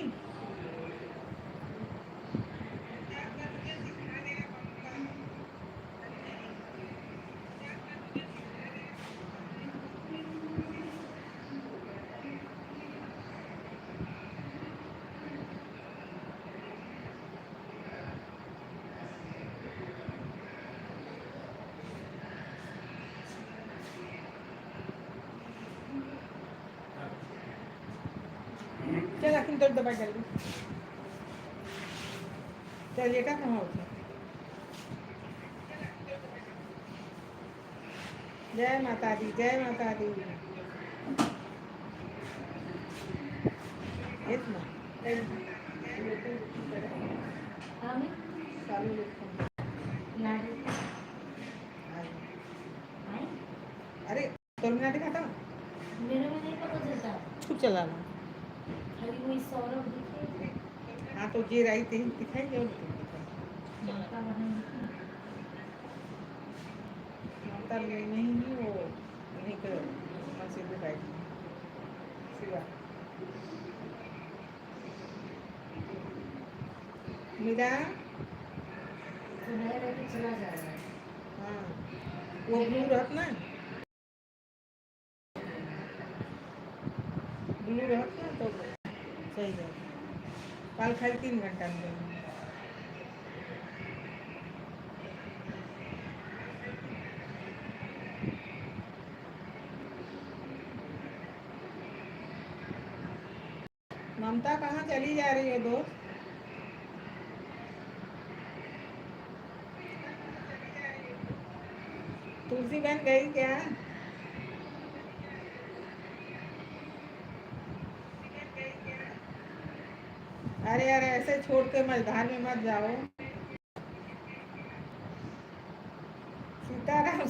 चल अखिल तो दबा जल्दी, चल बेटा कहाँ उठे? जय माता दी, जय माता दी। इतना हाँ मैं चालू रखो। लाडू आए अरे तो मैं दिखाता हूँ, मेरे में नहीं पता चलता, छुप चला ला। खाली वही सौरभ दिखे, हाँ तो ये रही थी दिखाई और तुम दिखाई। ममता बहन दिखे। ममता नहीं वो नहीं कर से दिखाई शिवा मीरा। तो नया रह के चला जा रहा है। हाँ वो ब्लू रहत ना, ब्लू रहत ना तो सही है। कल खाली 3 घंटा में ममता कहाँ चली जा रही है दोस्त? तुलसी बहन गई क्या? अरे यार ऐसे छोड़ के मझधार में मत जाओ। सीताराम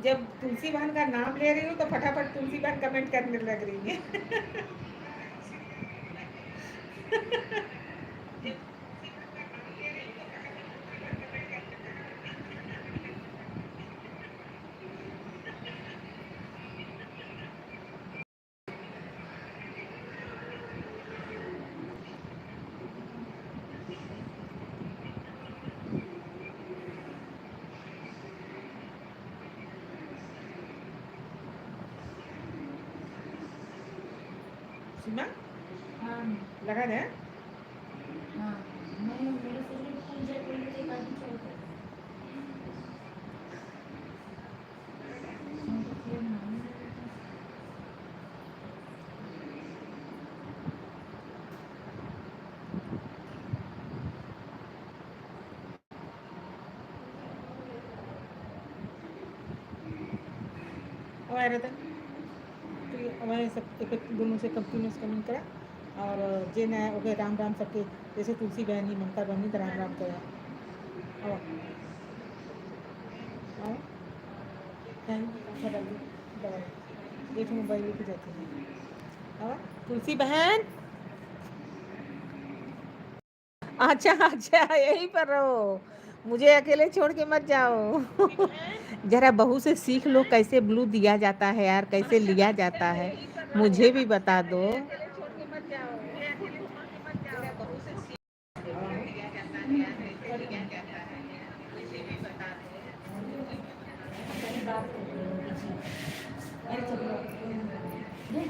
जब तुलसी बहन का नाम ले रही हूँ तो फटाफट तुलसी बहन कमेंट करने लग रही है। सीमा हाँ लगा दे। हाँ मैं मेरे सोच रही हूँ जब कोई मुझे काफी छोड़ कर हमारे तो हमारे सब दोनों से कंटिन्यूस कमेंट करा और जे नया ओके राम राम सबके जैसे तुलसी बहनी ममता बहनी तो राम राम करा। और अच्छा डाल दी दवाई एक मोबाइल लेके जाती है। और तुलसी बहन अच्छा अच्छा यहीं पर रहो, मुझे अकेले छोड़ के मत जाओ। जरा बहू से सीख लो कैसे ब्लू दिया जाता है यार, कैसे लिया जाता है, मुझे भी बता दो। बात कर रही हूँ पीछे। अरे चलो नहीं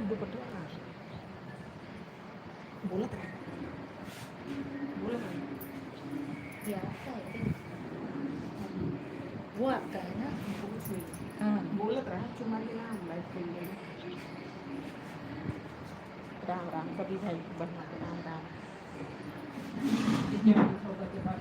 बोलत रहा बोलत रहा ये आपका है क्या? वो आपका है ना? हाँ बोलत रहा चुमा के ना लाइट खोल दे। राम राम सभी भाई बहनों को राम राम। के बाद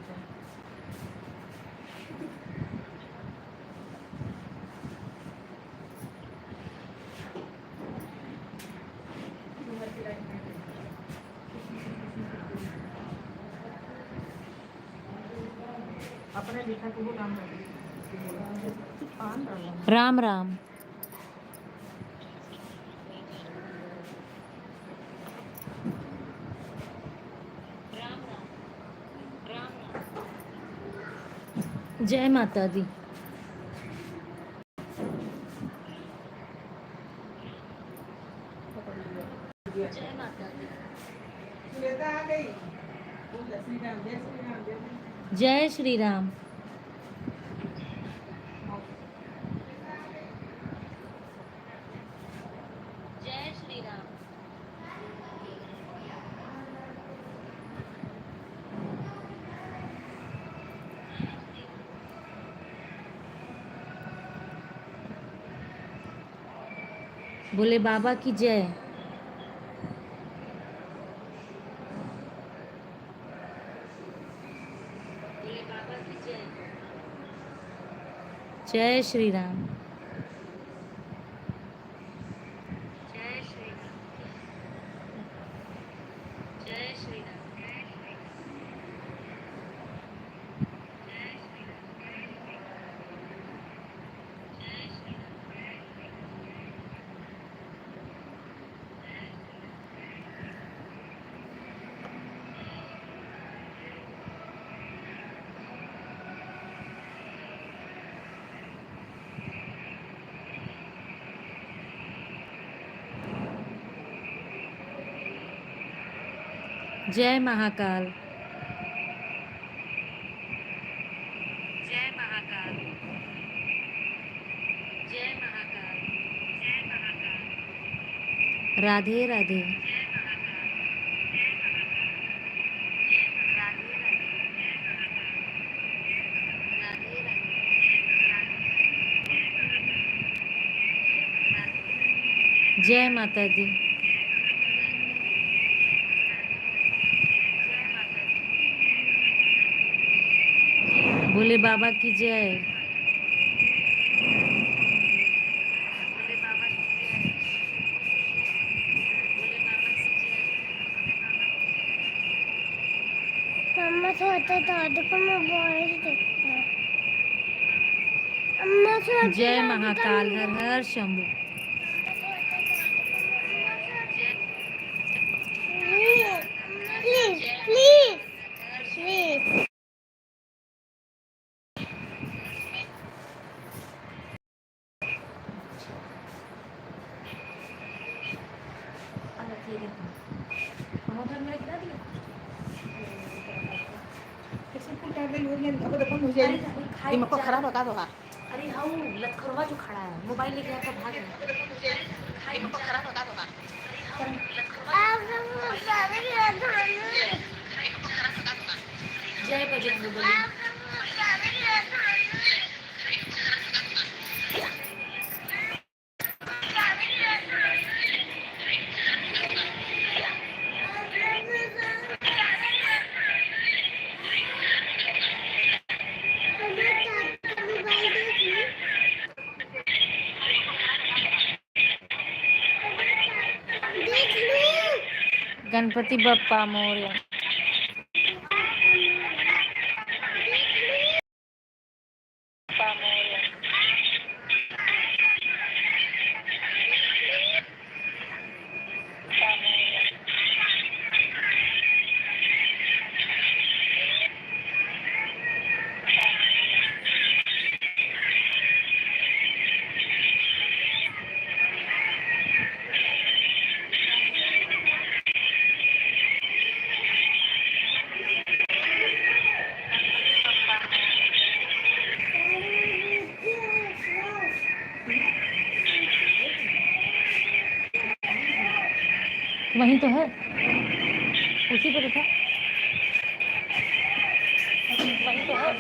देखा तो वो राम राम राम। जय माता दी। जय माता दी। सुरेता आ गई। बोल श्री राम, जय श्री राम, जय श्री राम। जय श्री राम। जय श्री राम। बोले बाबा की जय। बोले बाबा की जय। जय श्री राम। जय श्री राम। जय श्री राम। जय महाकाल। जय महाकाल। जय महाकाल। जय महाकाल। राधे राधे। जय महाकाल। जय महाकाल। राधे राधे। राधे राधे। जय माता दी। बोले बाबा की जय। बोले बाबा की जय। बोले बाबा की जय। अम्मा से होता था देखो मैं बॉयज देखता अम्मा से होता जय था महाकाल हर हर शंभू। प्लीज प्लीज प्लीज दिमाग खराब होगा तो हाँ। अरे हाँ वो लतखरवा जो खड़ा है मोबाइल लेके आकर भाग गया। दिमाग खराब होगा तो हाँ। जय बजरंग बली। गणपति बप्पा मोरया। वहीं तो है, उसी पर था। वहीं तो है।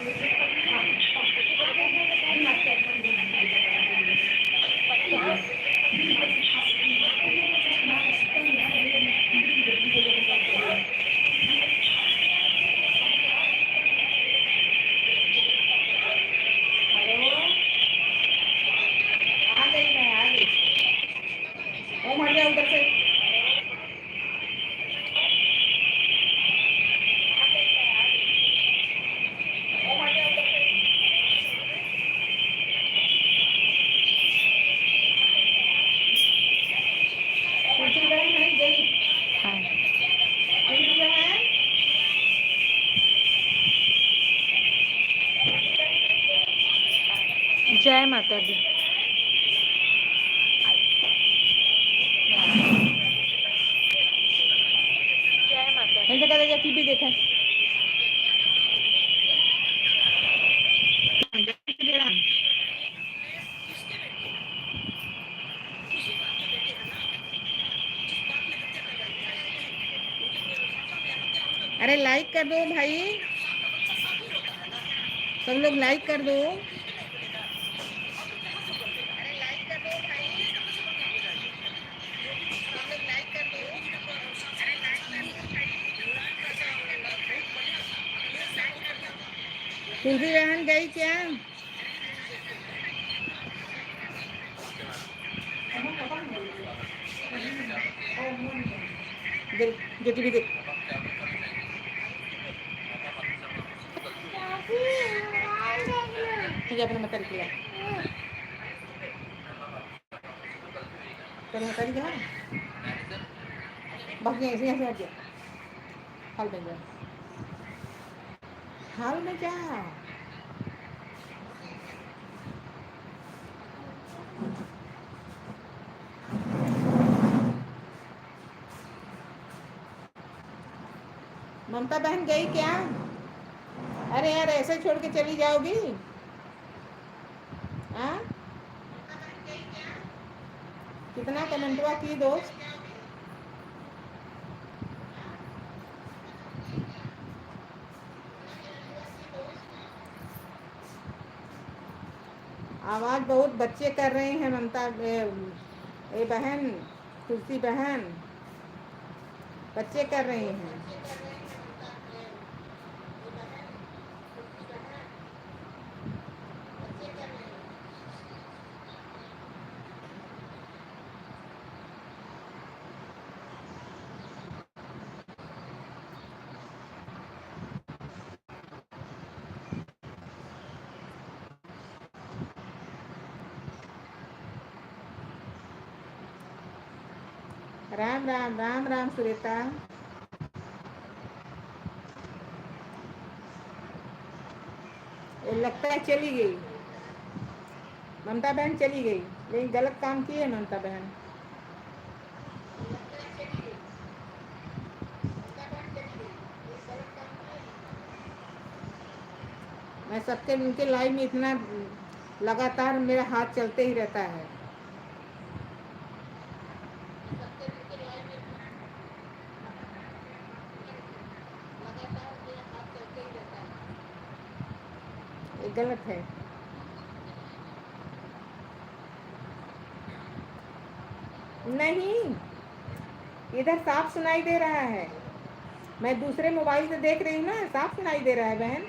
हाँ पिंकी बहन जय माता दी। इनसे कहते जा टीवी देखें। अरे लाइक कर दो भाई, सब लोग लाइक कर दो। तुलसी बहन गई क्या? देख जो टीवी देख। मुझे अपने मत लिया चलो मत लिया बाकी ऐसे ऐसे हट जा। हाल में जा, हाल में जा। ममता बहन गई क्या? अरे यार ऐसे छोड़ के चली जाओगी? हाँ कितना कमेंटवा की दोस्त? आवाज बहुत बच्चे कर रहे हैं ममता ए बहन, तुलसी बहन बच्चे कर रहे हैं। राम राम राम राम सुरेता। ये लगता है चली गई ममता बहन, चली गई लेकिन गलत काम की है ममता बहन। मैं सबके उनके लाइव में इतना लगातार मेरा हाथ चलते ही रहता है। ये गलत है। नहीं इधर साफ सुनाई दे रहा है, मैं दूसरे मोबाइल से देख रही हूँ ना, साफ सुनाई दे रहा है बहन।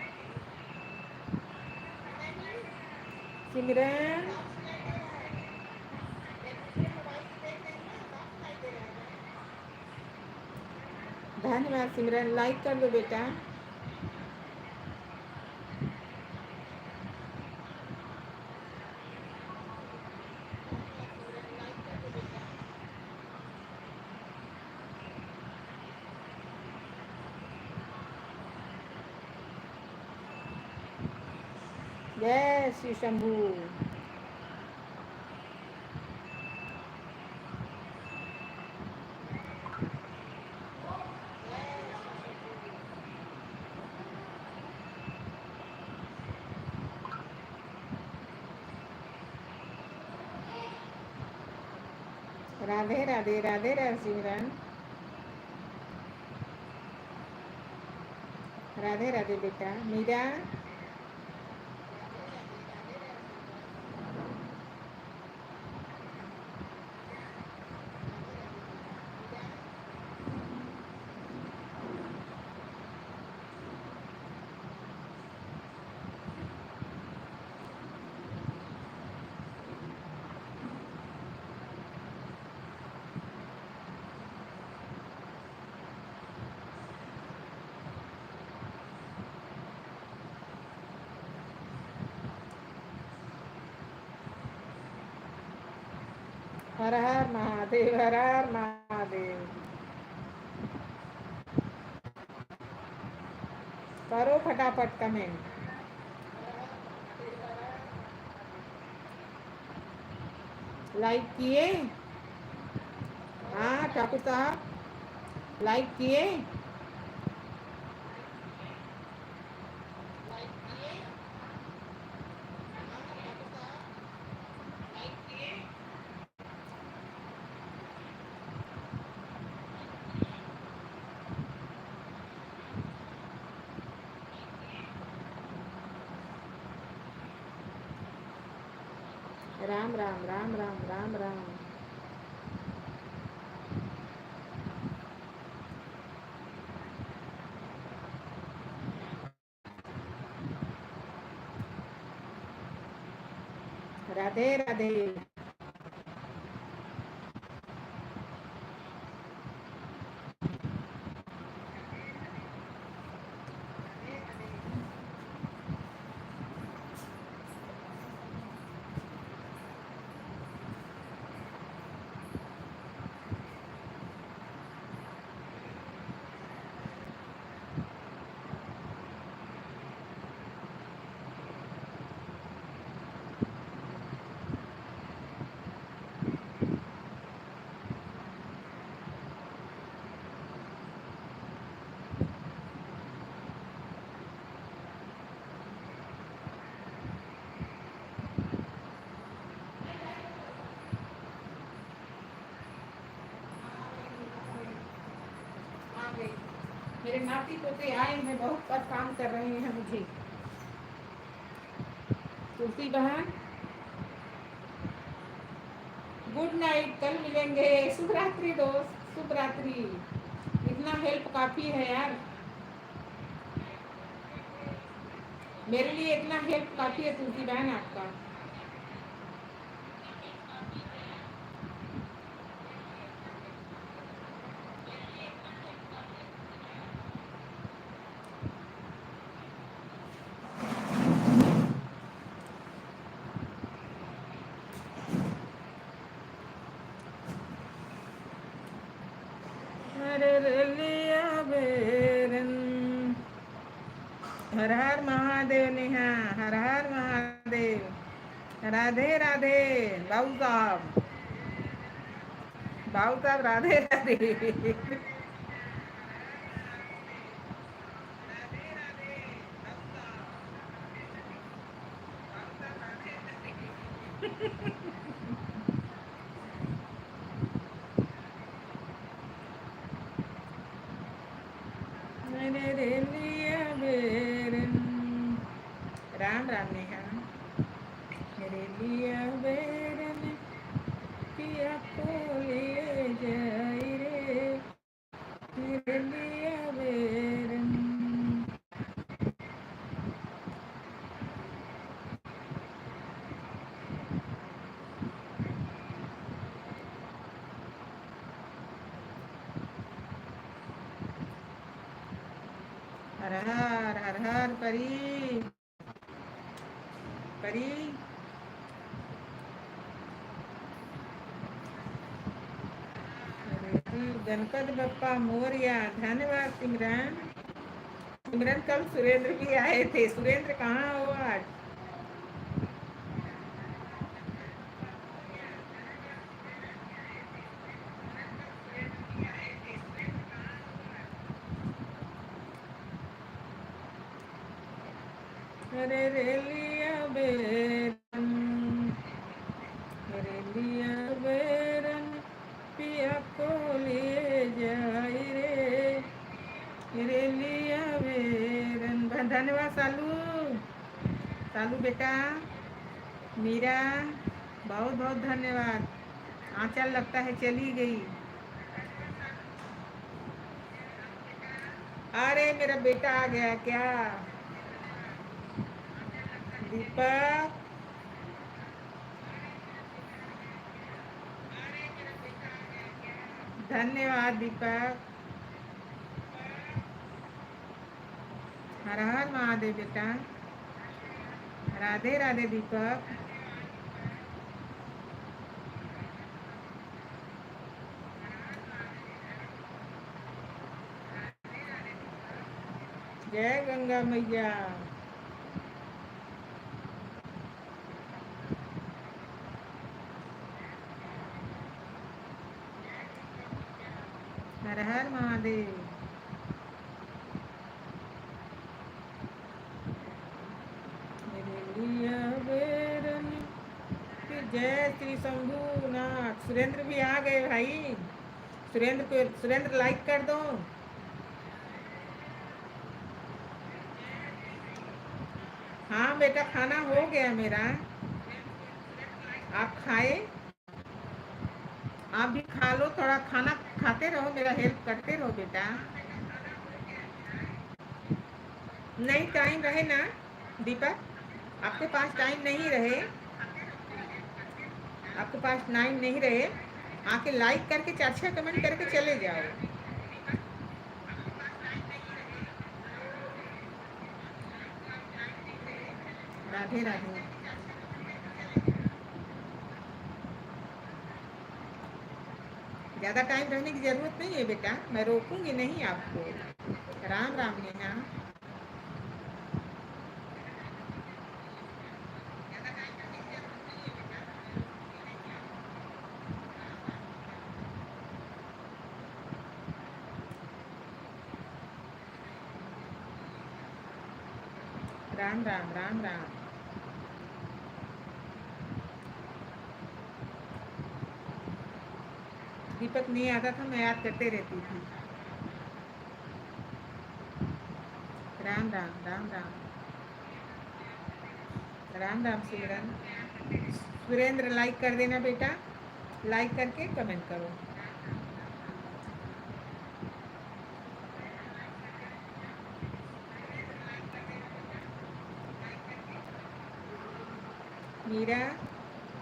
सिमरन धन्यवाद सिमरन, लाइक कर दो बेटा। जय श्री शंभू। राधे राधे राधे राधे सिमरन, राधे राधे बेटा। मीरा हर हर महादेव, हर हर महादेव। करो फटाफट कमेंट। लाइक किए? हाँ ठाकुर साहब, लाइक किए? राम राम राम राम राम राम। राधे राधे। आ गई। मेरे नाती पोते आए हैं, बहुत परेशान कर रहे हैं मुझे। तुलसी बहन गुड नाइट, कल मिलेंगे। शुभ रात्रि दोस्त, शुभ रात्रि। इतना हेल्प काफी है यार, मेरे लिए इतना हेल्प काफी है तुलसी बहन आपका। अरे लिया बेरन। हर हर महादेव नेहा, हर हर महादेव। राधे राधे बाबू साहब, बाबू साहब राधे राधे। अरे लिया बेरन। राम राम नेहा। मेरे लिया बेरन पिया को ले जाई रे, मेरे लिया बेरन। हर हर हर हर परी परी। गणपत बप्पा मोरिया। धन्यवाद सिमरन। सिमरन कल सुरेंद्र भी आए थे, सुरेंद्र कहाँ हो आज? अरे रे लिया बेरन, अरे लिया बेरन पिया को ले जाई रे, मेरे लिया बेरन। धन्यवाद सालू, सालू बेटा, मीरा, बहुत बहुत धन्यवाद। आंचल लगता है चली गई। अरे मेरा बेटा आ गया क्या? दीपक, धन्यवाद दीपक। हर हर महादेव बेटा। राधे राधे दीपक। जय गंगा मैया। हर हर महादेव। मेरे लिया बेरनी की जय श्री शंभूनाथ। सुरेंद्र भी आ गए भाई। सुरेंद्र लाइक कर दो। हाँ बेटा, खाना हो गया मेरा। आप खाए? आप भी खा लो, थोड़ा खाना खाते रहो, मेरा हेल्प करते रहो बेटा। नहीं टाइम रहे ना दीपक, आपके पास टाइम नहीं रहे, आपके पास टाइम नहीं रहे, आके लाइक करके 4-6 कमेंट करके चले जाओ। राधे राधे। ज़्यादा टाइम रहने की ज़रूरत नहीं है बेटा, मैं रोकूंगी नहीं आपको। राम राम नेहा। राम राम राम राम। दीपक नहीं आता था, मैं याद करते रहती थी। राम राम राम राम। राम राम सिमरन। सुरेंद्र लाइक कर देना बेटा, लाइक करके कमेंट करो। मीरा,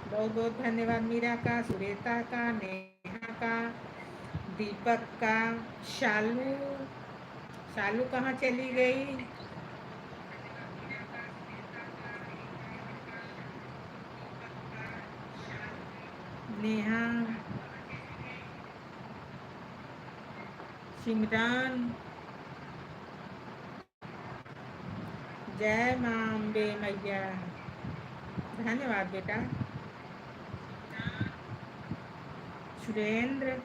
बहुत बहुत धन्यवाद मीरा का, सुरेता का, नेहा का, दीपक का। शालू, शालू कहाँ चली गई? नेहा, सिमरन, जय मां अम्बे मैया। धन्यवाद बेटा। सुरेंद्र,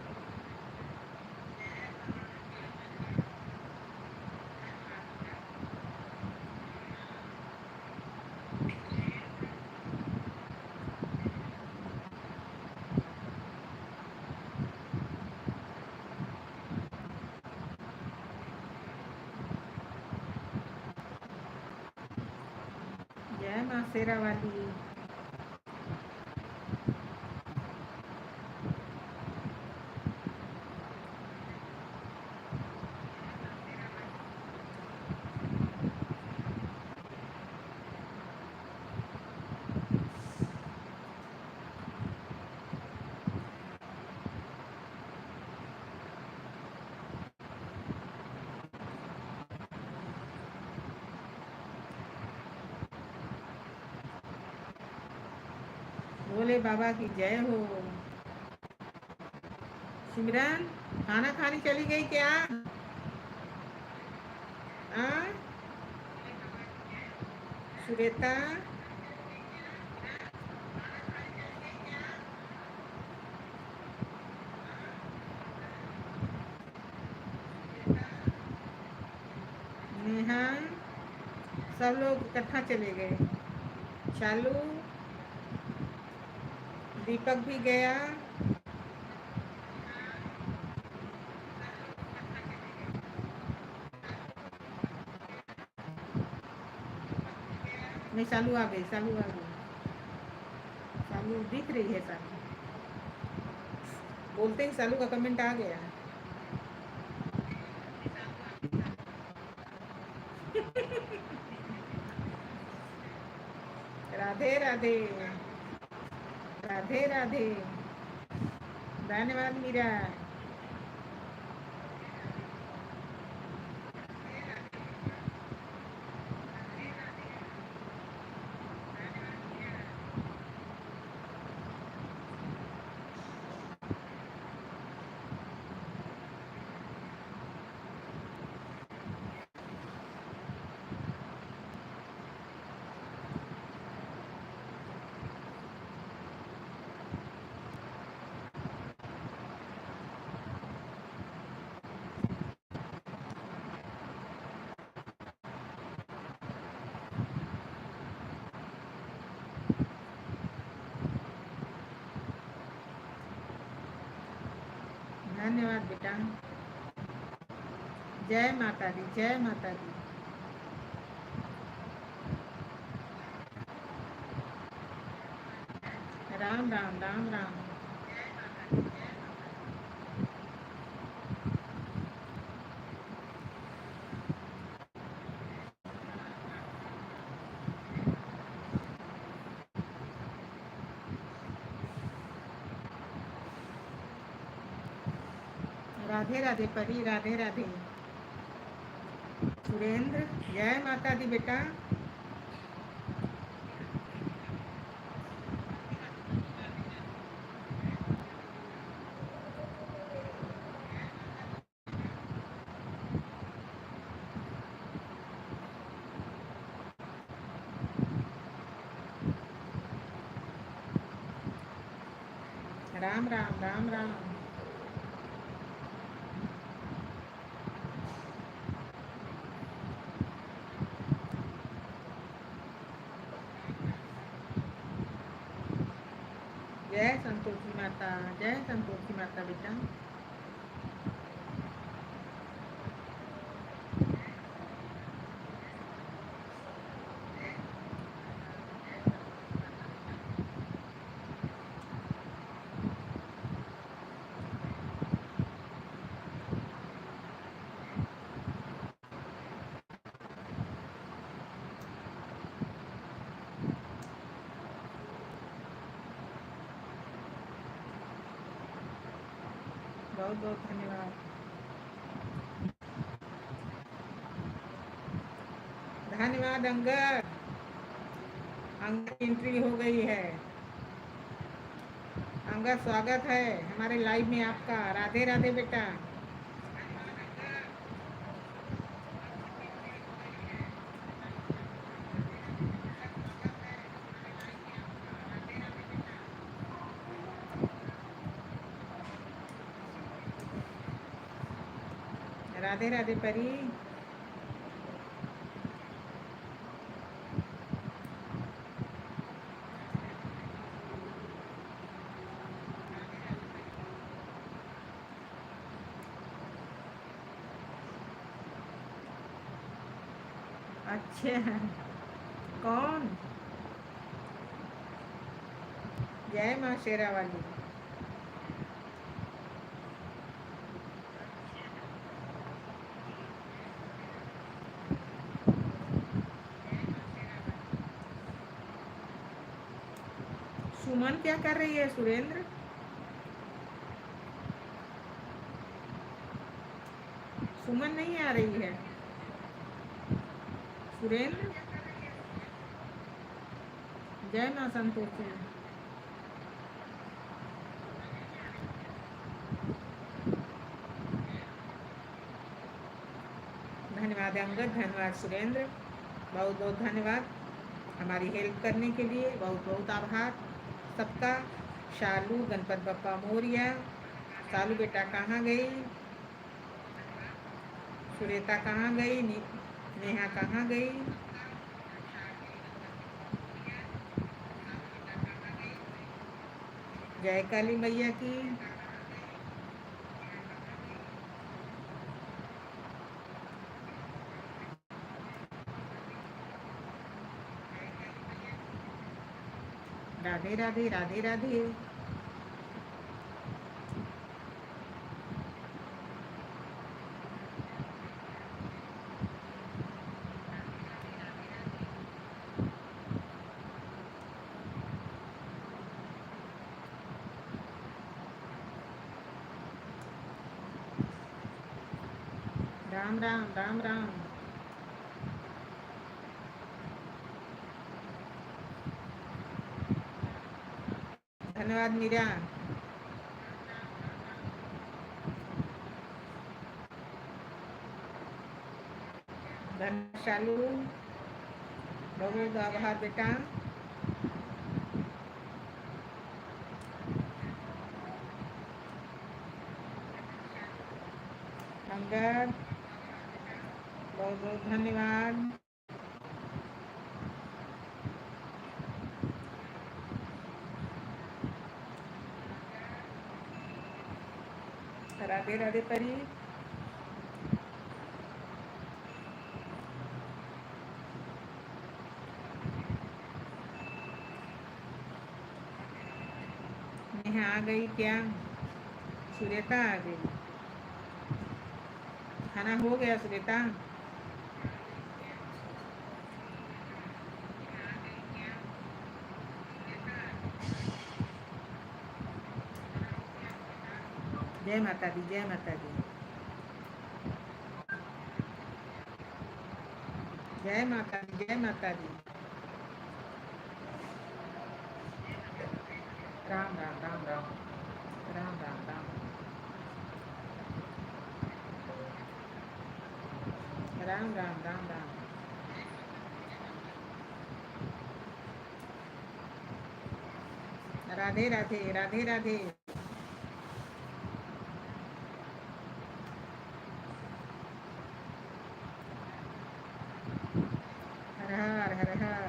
जय मां शेरा वाली। भोले बाबा की जय हो। सिमरन, खाना खाने चली गई क्या? आ? सुरेता, नेहा, सब लोग इकट्ठा चले गए। शालू, दीपक भी गया। नहीं, शालू आ गई, शालू आ गई। शालू दिख रही है, शालू बोलते ही शालू का कमेंट आ गया। राधे राधे। राधे राधे। धन्यवाद मीरा। धन्यवाद बेटा। जय माता दी, जय माता दी। राम राम राम राम। राधे राधे परी, राधे राधे। सुरेंद्र, जय माता दी बेटा। राम राम राम राम। जय संतोषी माता, जय संतोषी माता बेटा। बहुत बहुत धन्यवाद। धन्यवाद अंगद। अंगद की एंट्री हो गई है। अंगद, स्वागत है हमारे लाइव में आपका। राधे राधे बेटा। राधे राधे परी। अच्छा, कौन? जय माँ शेरा वाली। सुमन क्या कर रही है सुरेंद्र? सुमन नहीं आ रही है। सुरेंद्र, जय माँ संतोषी। धन्यवाद अंगद, धन्यवाद सुरेंद्र, बहुत बहुत धन्यवाद हमारी हेल्प करने के लिए। बहुत बहुत आभार सबका। शालू, गणपत बप्पा मोरिया। शालू बेटा कहाँ गई? सुरेता कहाँ गई? नेहा कहाँ गई? जय काली मैया की। राधे राधे, राधे राधे। राम राम राम राम। धन्यवाद मीरा। धन्यवाद शालू, बहुत बहुत आभार बेटा। अंगद, बहुत बहुत धन्यवाद। राधे राधे राधे परी। नेहा आ गई क्या? सुरेखा आ गई। खाना हो गया सुरेखा? जय माता दी, जय माता दी, जय माता दी, जय माता दी। राम राम राम राम राम राम राम राम राम राम राम। राधे राधे, राधे राधे। हर हर हर हर।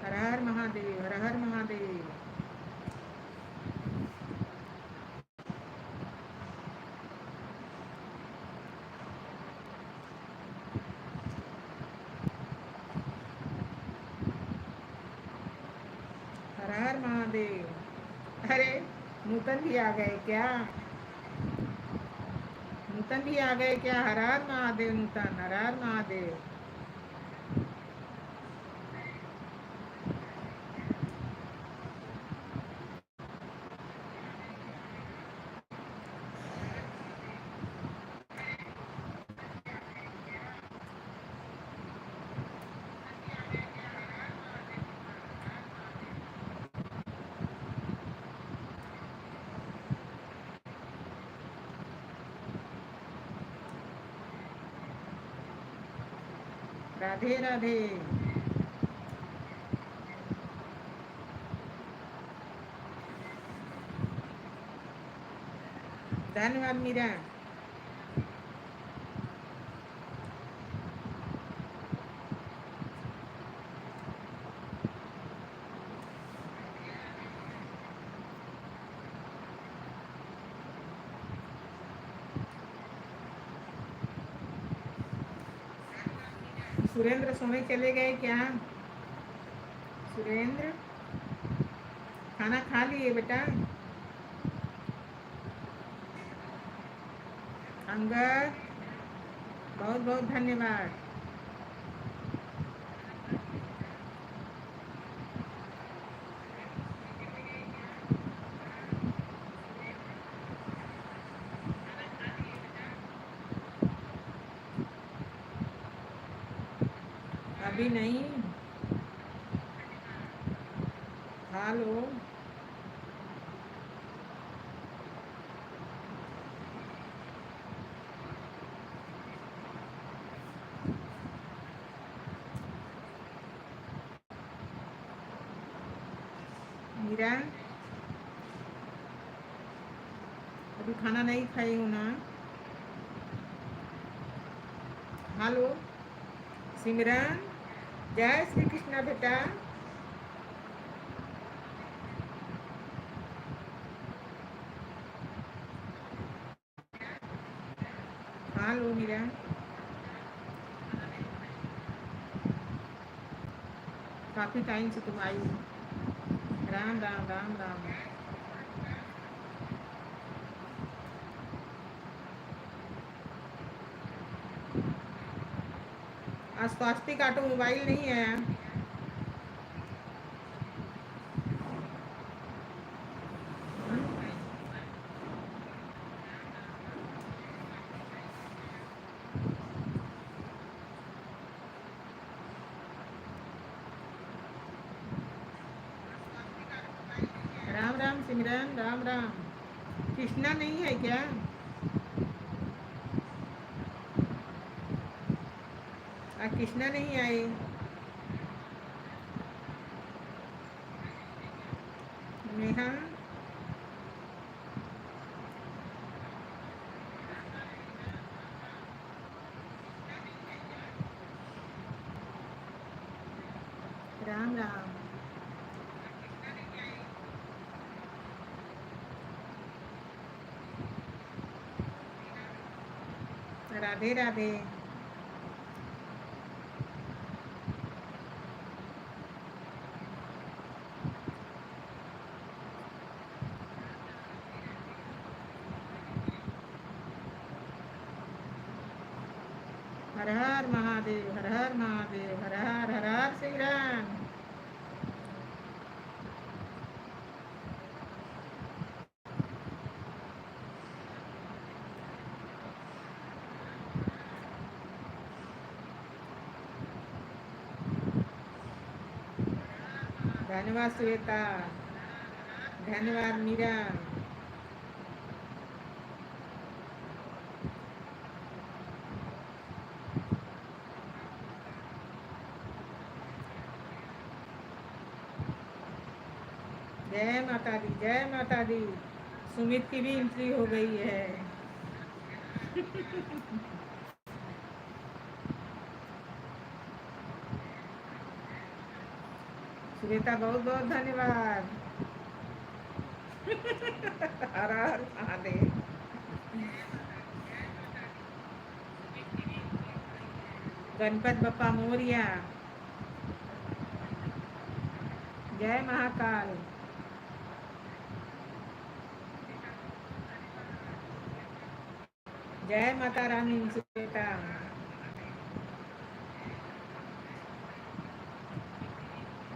हर हर महादेव, हर हर महादेव, हर हर महादेव, हर हर महादेव। हर हर महादेव। अरे नूतन भी आ गए क्या? नूतन भी आ गए क्या? हर हर महादेव नूतन, हर हर महादेव। राधे राधे। धन्यवाद मीरा। सुरेंद्र सोने चले गए क्या? सुरेंद्र खाना खा लिए बेटा? अंगद बहुत बहुत धन्यवाद। अभी नहीं, खा लो। मीरा अभी खाना नहीं खाई हो ना? हेलो सिमरन, जय श्री कृष्णा बेटा। हेलो मीरा, काफी टाइम से तुम आई हो। राम राम राम राम। आज स्वास्तिक ऑटोमोबाइल नहीं आया। राम राम सिमरन, राम राम। कृष्णा नहीं है क्या? आज कृष्णा नहीं आए। नेहा, राम राम, राधे राधे। हर हर महादेव, हर हर महादेव, हर हर श्री राम। धन्यवाद श्वेता, धन्यवाद मीरा। जय माता दी, जय माता दी। सुमित की भी एंट्री हो गई है। श्वेता बहुत बहुत धन्यवाद। हर हर महादेव। गणपत बप्पा मोरिया। जय महाकाल। जय माता रानी श्वेता।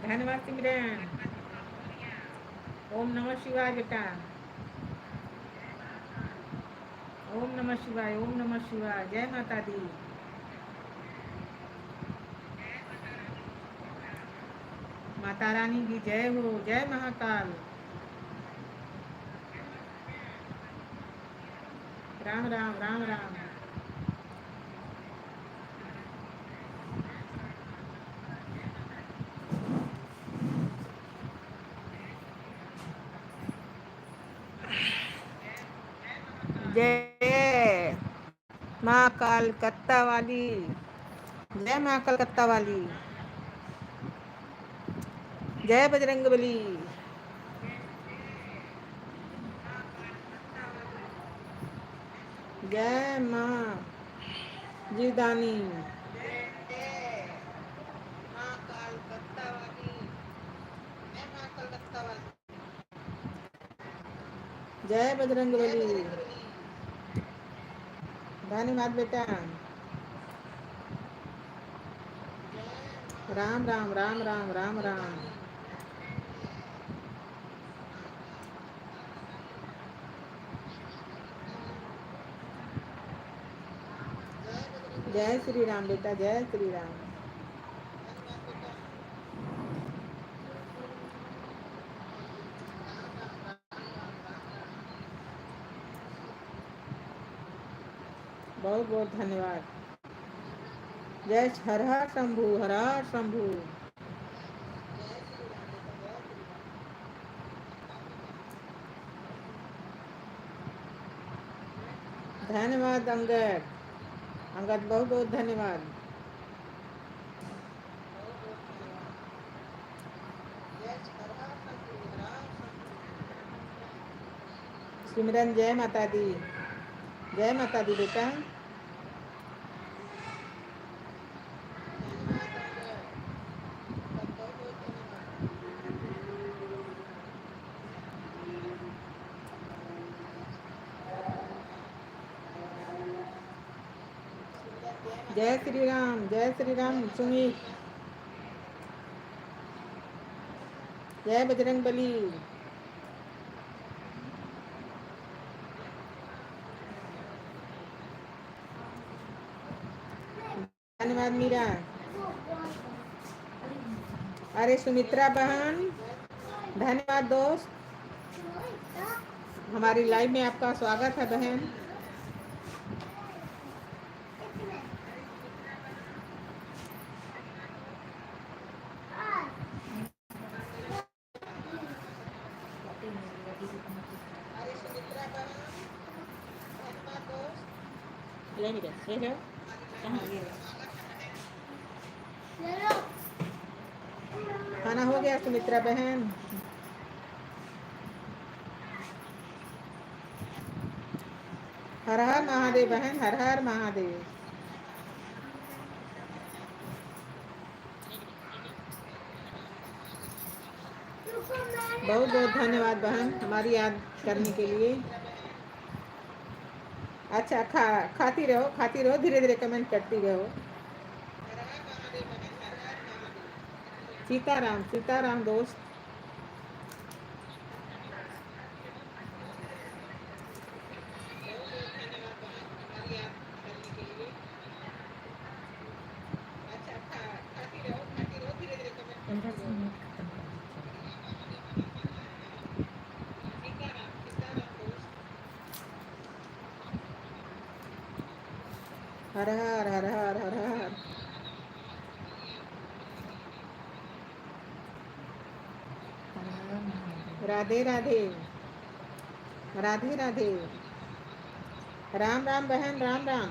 धन्यवाद सिमरन। ओम नमः शिवाय बेटा। ओम नमः शिवाय, ओम नमः शिवाय। जय माता दी। माता रानी की जय हो। जय महाकाल। राम राम, राम राम। जय माँ कलकत्ता वाली, जय माँ कलकत्ता वाली। जय बजरंगबली। जय माँ जीवदानी। जय माँ कलकत्ता वाली, जय माँ कलकत्ता वाली। जय बजरंगबली। धन्यवाद बेटा। राम राम, राम राम, राम राम। जय श्री राम बेटा, जय श्री राम। बहुत बहुत धन्यवाद। जय हर हर शंभू, हर हर शंभू। धन्यवाद अंगद, अंगद बहुत बहुत धन्यवाद। सिमरन जय माता दी, जय माता दी बेटा। जय श्री राम, जय श्री राम सुमित। जय बजरंगबली। धन्यवाद मीरा। अरे सुमित्रा बहन, धन्यवाद दोस्त। हमारी लाइव में आपका स्वागत है बहन। अरे सुमित्रा बहन, धन्यवाद दोस्त। ले नीचे, ले जाओ। कहाँ गए? खाना हो गया सुमित्रा बहन? हर हर महादेव बहन, हर हर महादेव। बहुत बहुत धन्यवाद बहन हमारी याद करने के लिए। अच्छा खाती रहो, धीरे धीरे कमेंट करती रहो। सीताराम सीताराम दोस्त। हर हर हर हर हर हर। राधे राधे, राधे राधे। राम राम बहन, राम राम।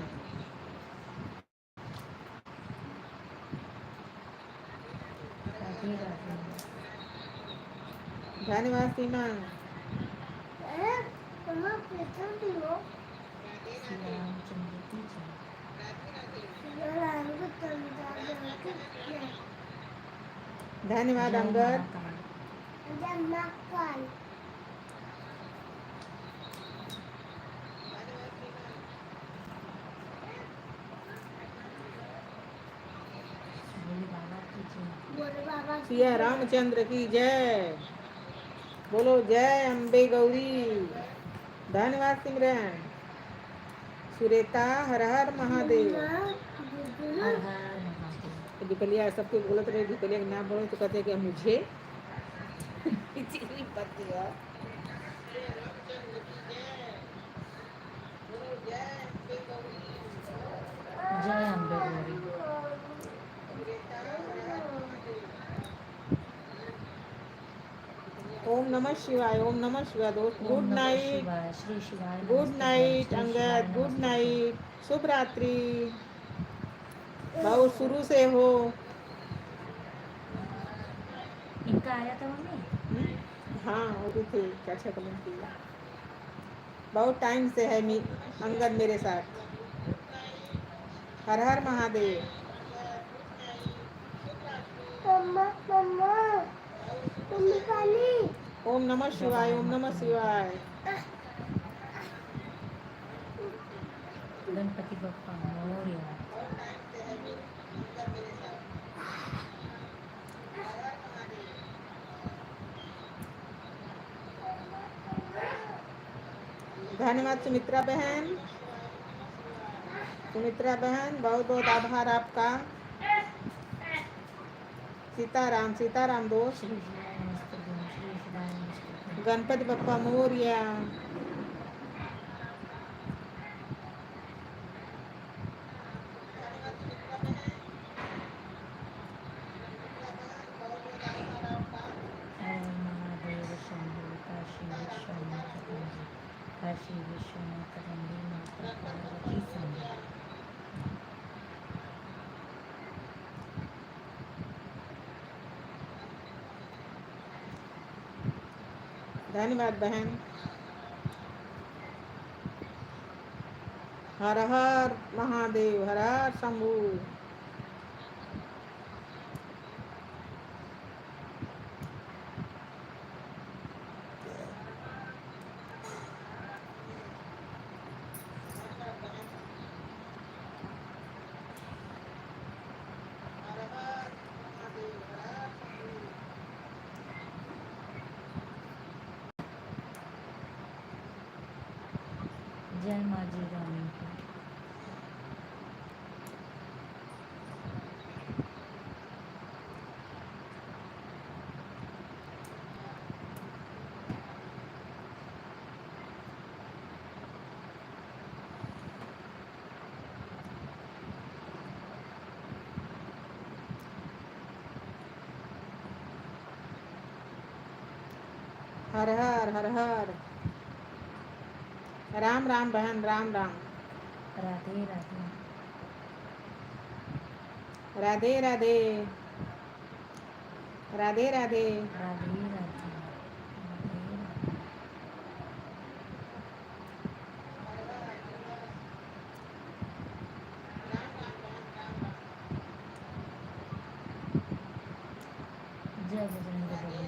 धन्यवाद सीमा। धन्यवाद अंगद। सिया रामचंद्र की जय। बोलो जय अम्बे गौरी। धन्यवाद सिमरन। सुरेता हर हर महादेव। दीपलिया सबके बोलत रहे, दीपलिया के नाम बोलो तो कहते कि मुझे जय अम्बे गौरी। ओम नमः शिवाय, ओम नमः शिवाय दोस्त। ओम गुड नमः नाइट, शिवाय, श्री शिवाय गुड नमस्ते। नाइट श्री शिवाय अंगद, गुड नमस्ते। नाइट, शुभ रात्रि। बहुत शुरू से हो। इनका आया था मम्मी? हाँ वो भी थे, अच्छा कमेंट किया। बहुत टाइम से है अंगद मेरे साथ। हर हर महादेव। ओम नमः शिवाय, ओम नमः शिवाय। गणपति बप्पा मोरया। धन्यवाद सुमित्रा बहन। सुमित्रा बहन बहुत बहुत आभार आपका। सीताराम सीताराम दोस्त। श्री शिवाय नमस्ते बहन, श्री शिवाय नमस्ते। गणपति बप्पा मोरया। हर महादेव शंभु। काशी विश्वनाथ गंगे, काशी विश्वनाथ गंगे माता पार्वती संगे। धन्यवाद बहन। हर हर महादेव, हर हर शंभू। जय माँ जी रानी की। हर हर हर हर। राम राम बहन, राम राम। राधे राधे। राधे राधे। राधे राधे। राधे राधे। राधे राधे। जय बजरंग बली।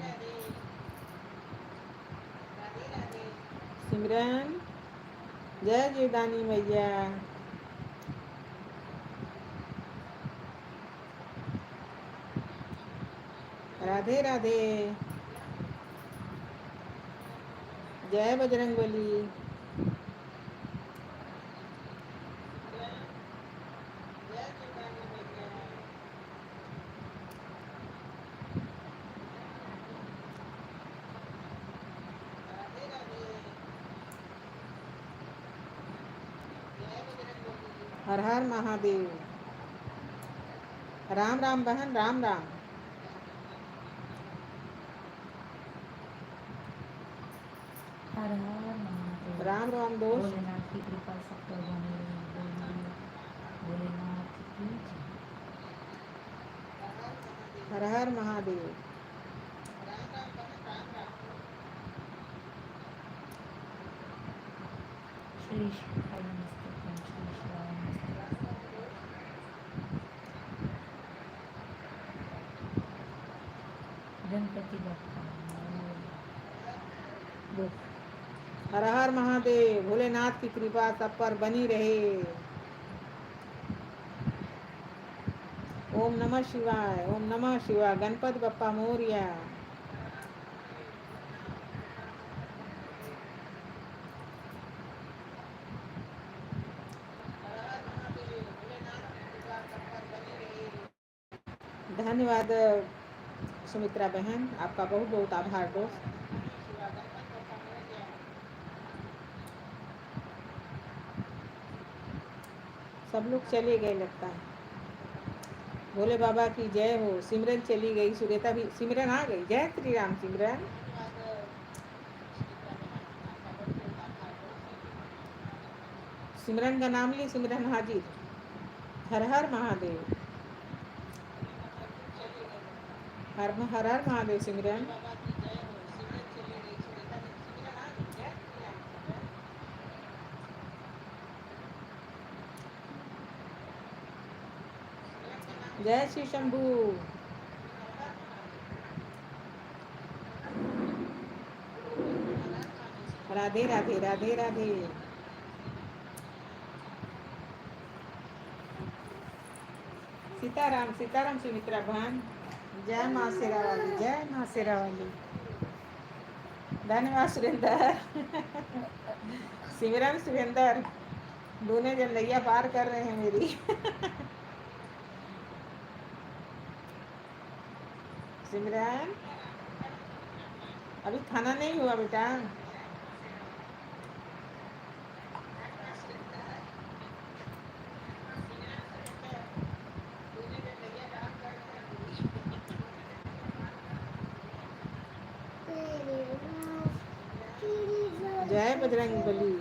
सिमरन, जय जीवदानी मैया। राधे राधे। जय बजरंग बली। हर हर महादेव। राम राम बहन, राम राम। हर हर महादेव। राम राम दोस्त। भोलेनाथ की कृपा सब पर बनी रहे। बोलिए भोलेनाथ की जय। हर हर महादेव। श्री शिवाय नमस्तुभ्यं। श्री शिवाय नमस्तुभ्यं। गणपति बप्पा मोरया। हर हर महादेव। भोलेनाथ की कृपा सब पर बनी रहे। ओम नमः शिवाय, ओम नमः शिवाय। गणपति बप्पा मोरया। धन्यवाद सुमित्रा बहन, आपका बहुत बहुत आभार दोस्त। सब लोग चले गए लगता है। भोले बाबा की जय हो। सिमरन चली गई, सुरेता भी। सिमरन आ गई। जय श्री राम सिमरन। सिमरन का नाम ली, सिमरन हाजिर। हर हर महादेव। हर हर हर महादेव सिमरन। जय श्री शंभू। राधे राधे। राधे राधे। सीताराम सीताराम सुमित्रा बहन। जय माँ शेरा वाली, जय माँ शेरा वाली। धन्यवाद सुरेंद्र। सिमरन सुरेंद्र दोनों जन नैया पार कर रहे हैं मेरी। सिमरन अभी खाना नहीं हुआ बेटा। जय बजरंग बली।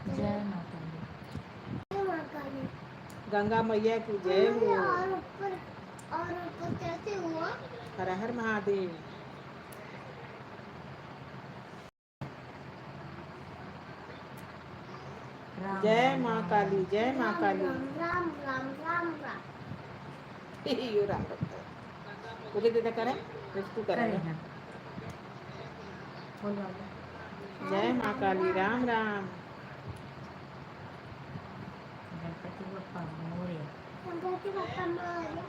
जय माता दी। गंगा मैया की जय हो। और ऊपर कैसे हुआ? हर हर महादेव। राम जय राम माँ राम काली, राम। जय माँ काली। राम राम राम राम। यो राम रखता बोले देता करे कुछ तू करेगा। करेगा। बोल बाबा। जय माँ काली। राम राम। गणपति बप्पा मोरया। गणपति बप्पा मोरया।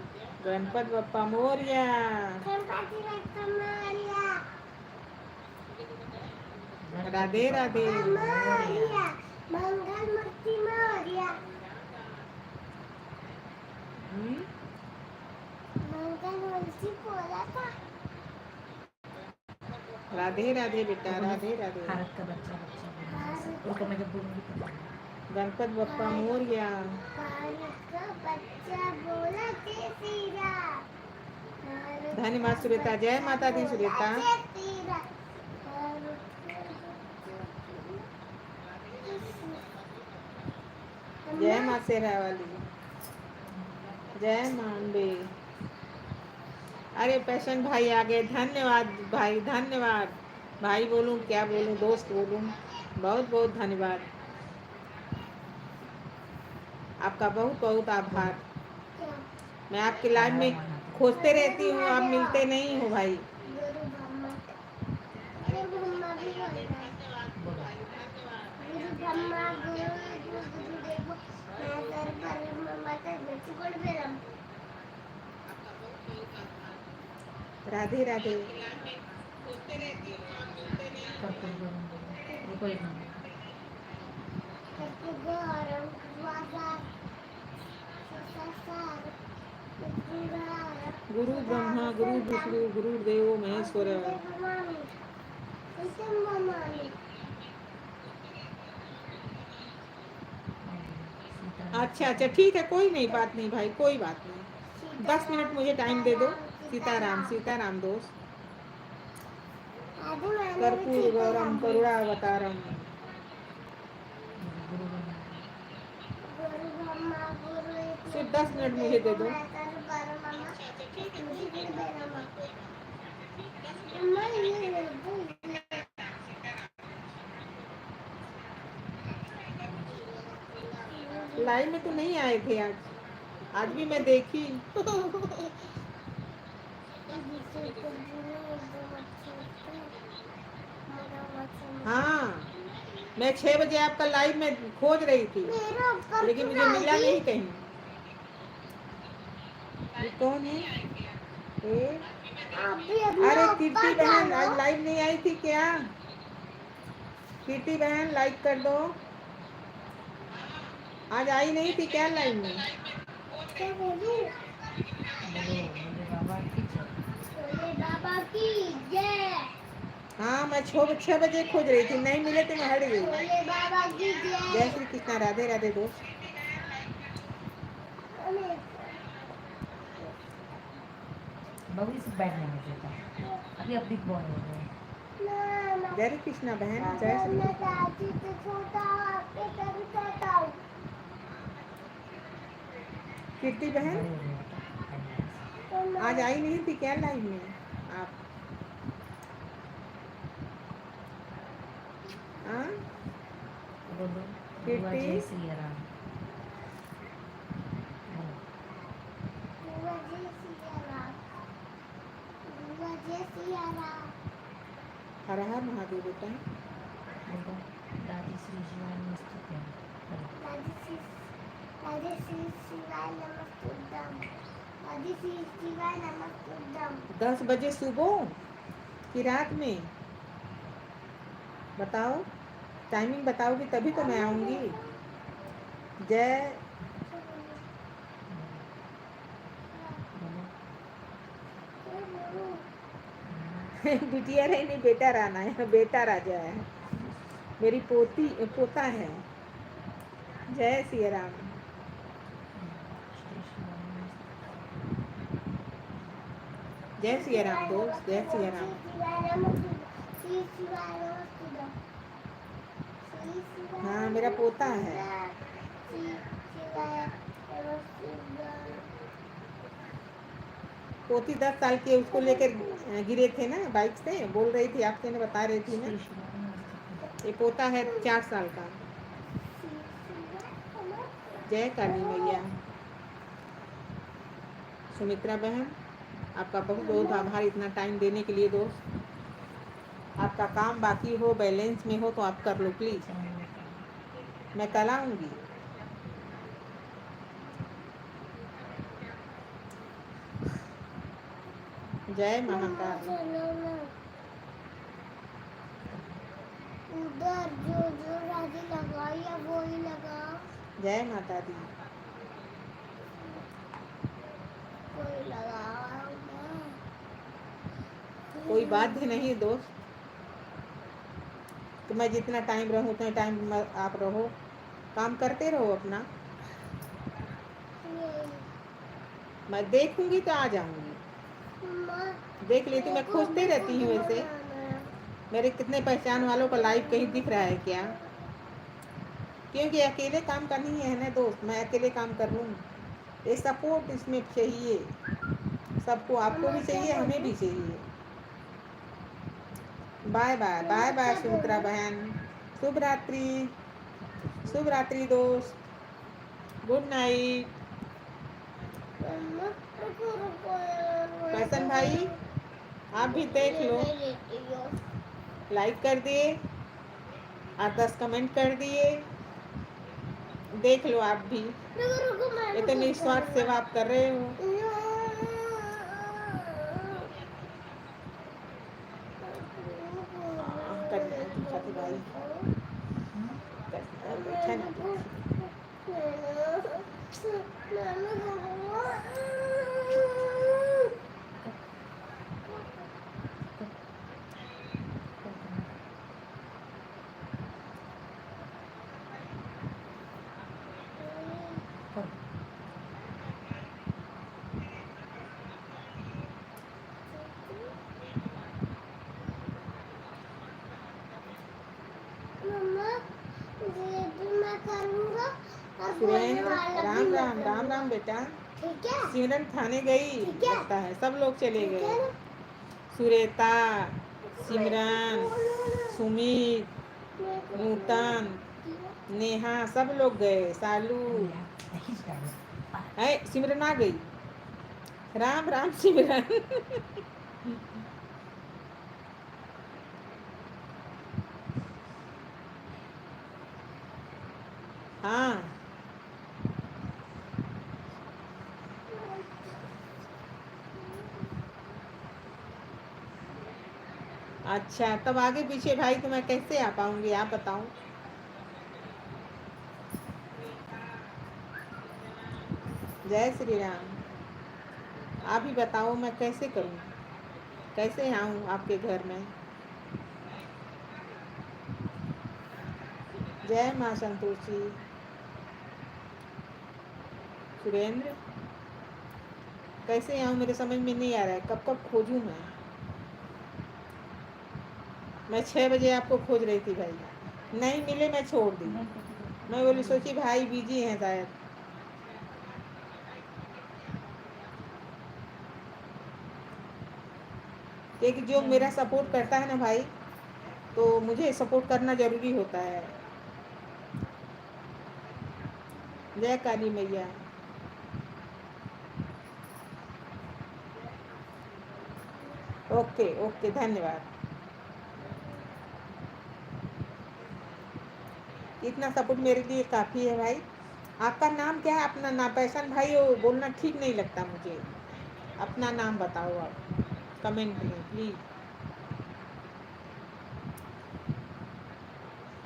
गणपति बप्पा मोरया। गणपति बप्पा मोरया। राधे राधे। मोरया। मंगल मूर्ति मोरया। मंगल मूर्ति बोला था। राधे राधे बेटा, राधे राधे। भारत का बच्चा बच्चा बोला। उनको मैं जब बोलूँगी तो गणपत बप्पा मोरया। भारत का बच्चा बोला जय श्री राम। भारत धन्यवाद का सुरेता, जय बच्चा माता दी बोला सुरेता। जय श्री राम। भारत का बच्चा बोला जय श्री राम। जय माँ शेरा वाली, जय माँ अम्बे। अरे पैशन भाई आ गए, धन्यवाद भाई, धन्यवाद भाई। बोलूं क्या बोलूं, दोस्त बोलूं, बहुत बहुत धन्यवाद आपका, बहुत बहुत आभार। क्या? मैं आपके लाइव में खोजते रहती हूँ, आप मिलते नहीं हो भाई। गुरु ब्रह्मा, अरे ब्रह्मा भी बोल रहा है। गुरु ब्रह्मा गुरु विष्णु गुरुदेव महेश्वर परब्रह्म तस्मै गुरुर्ब्रह्मा। राधे राधे। रुको एक मिनट। सतगुरु वासा ससार गुरुराया गुरु ब्रह्मा गुरु विष्णु गुरुदेव महेश्वर। ममामि सत्यं ममामि। अच्छा अच्छा ठीक है, कोई नहीं, बात नहीं भाई, कोई बात नहीं। 10 मिनट मुझे टाइम दे दो। सीताराम सीताराम दोस्त। आदि मैंने भी कर्पूर गौरम सीताराम बोला। करुणावतारम। गुरु ब्रह्मा गुरु विष्णु सिर्फ 10 मिनट मुझे दे दो। महेश्वर परब्रह्म तस्मै गुरुर्ब्रह्मा। मैं ये लाइव में तो नहीं आए थे आज, आज भी मैं देखी। हाँ, मैं 6 बजे आपका लाइव में खोज रही थी, लेकिन मुझे मिला नहीं कहीं। ये कौन है? ए? अरे कीर्ति बहन आज लाइव नहीं आई थी क्या? कीर्ति बहन लाइक कर दो। आज आई नहीं थी क्या लाइव में? बाबा की जय। हाँ, मैं 6 बजे खोज रही थी, नहीं मिले तो मैं हट गई। भोले बाबा की जय जय। श्री कृष्णा, राधे राधे दोस्त। बबली से बैठने में देता अभी अब बिग बॉल हो गया। जय श्री कृष्णा बहन, जय श्री कृष्णा। कीर्ति बहन आज आई नहीं थी क्या लाइव में आप? हाँ बोलो कीर्ति? जय श्री राम। हर हर महादेव बेटा। बोलो दादी श्री शिवाय नमस्तुभ्यं। नमस्तुभ्यं। 10 बजे सुबह कि रात में? बताओ, टाइमिंग बताओगी तभी तो मैं आऊँगी। जय बिटिया नहीं, बेटा राना है, बेटा राजा है, मेरी पोता है। जय सिया राम। जय सिया राम दोस्त, जय सिया राम। हाँ, मेरा पोता है। पोती 10 साल की है, उसको लेकर गिरे थे ना बाइक से, बोल रही थी आपसे, ने बता रही थी ना। ये पोता है 4 साल का। जय काली मैया। सुमित्रा बहन, आपका बहुत बहुत आभार इतना टाइम देने के लिए दोस्त। आपका काम बाकी हो, बैलेंस में हो तो आप कर लो प्लीज़, मैं कल आऊँगी। जय महाकाल। उधर जो जो राजी लगाई है वो ही लगाओ। जय माता दी। कोई लगाओ ना। कोई बाध्य नहीं दोस्त, तो मैं जितना टाइम रहूँ उतना टाइम आप रहो, काम करते रहो अपना। ये मैं देखूंगी तो आ जाऊंगी। मम्मा देख लेती, मैं मेरे को खोजती भी रहती हूँ खुद वैसे। बनाना है। मेरे कितने पहचान वालों का लाइव कहीं दिख रहा है क्या? क्योंकि अकेले काम का नहीं है ना दोस्त, मैं अकेले काम कर लूँ। ये सपोर्ट इसमें चाहिए सबको, आपको भी चाहिए, हमें भी चाहिए। Bye bye bye bye Sumitra बहन, शुभ रात्रि, शुभ रात्रि दोस्त, गुड नाइट। मम्मा रुको रुको यार, मैं फैशन तो भाई आप भी देख ये लो, नहीं लेती हूँ। लाइक कर दिए, 8-10 कमेंट कर दिए, देख लो आप भी। रुको रुको, मैंने इतनी खुद निस्वार्थ सेवा आप कर रहे हो। करना है पूछा थी भाई, करना है, बैठा ना पूछी। मम्मा ये भी मैं करूँगा और बोलने सुरेंद्र वाला भी राम मैं राम राम करूँगा। राम बेटा। ठीक है सिमरन थाने गई ठीक है। लगता है, सब लोग चले ठीक है गए। ना? सुरेता, मेरे सिमरन, को बोलो ना। सुमित, मेरे को नूतन, बोलो। नेहा, सब लोग गए। सालू है, सिमरन आ गई। राम राम सिमरन। हाँ अच्छा, तब आगे पीछे भाई तो मैं कैसे आ पाऊंगी, आप बताओ। जय श्री राम। आप ही बताओ मैं कैसे करूं, कैसे आऊं आपके घर में। जय माँ संतोषी। सुरेंद्र कैसे आऊं, मेरे समझ में नहीं आ रहा है, कब कब खोजूं मैं 6 बजे आपको खोज रही थी भाई, नहीं मिले, मैं छोड़ दी। मैं बोली सोची भाई बिजी हैं शायद। क्योंकि जो मेरा सपोर्ट करता है ना भाई, तो मुझे सपोर्ट करना जरूरी होता है। जय काली मैया। ओके ओके, धन्यवाद। इतना सपोर्ट मेरे लिए काफ़ी है भाई। आपका नाम क्या है? अपना नाम पहचान भाई, वो बोलना ठीक नहीं लगता मुझे। अपना नाम बताओ आप कमेंट में प्लीज़।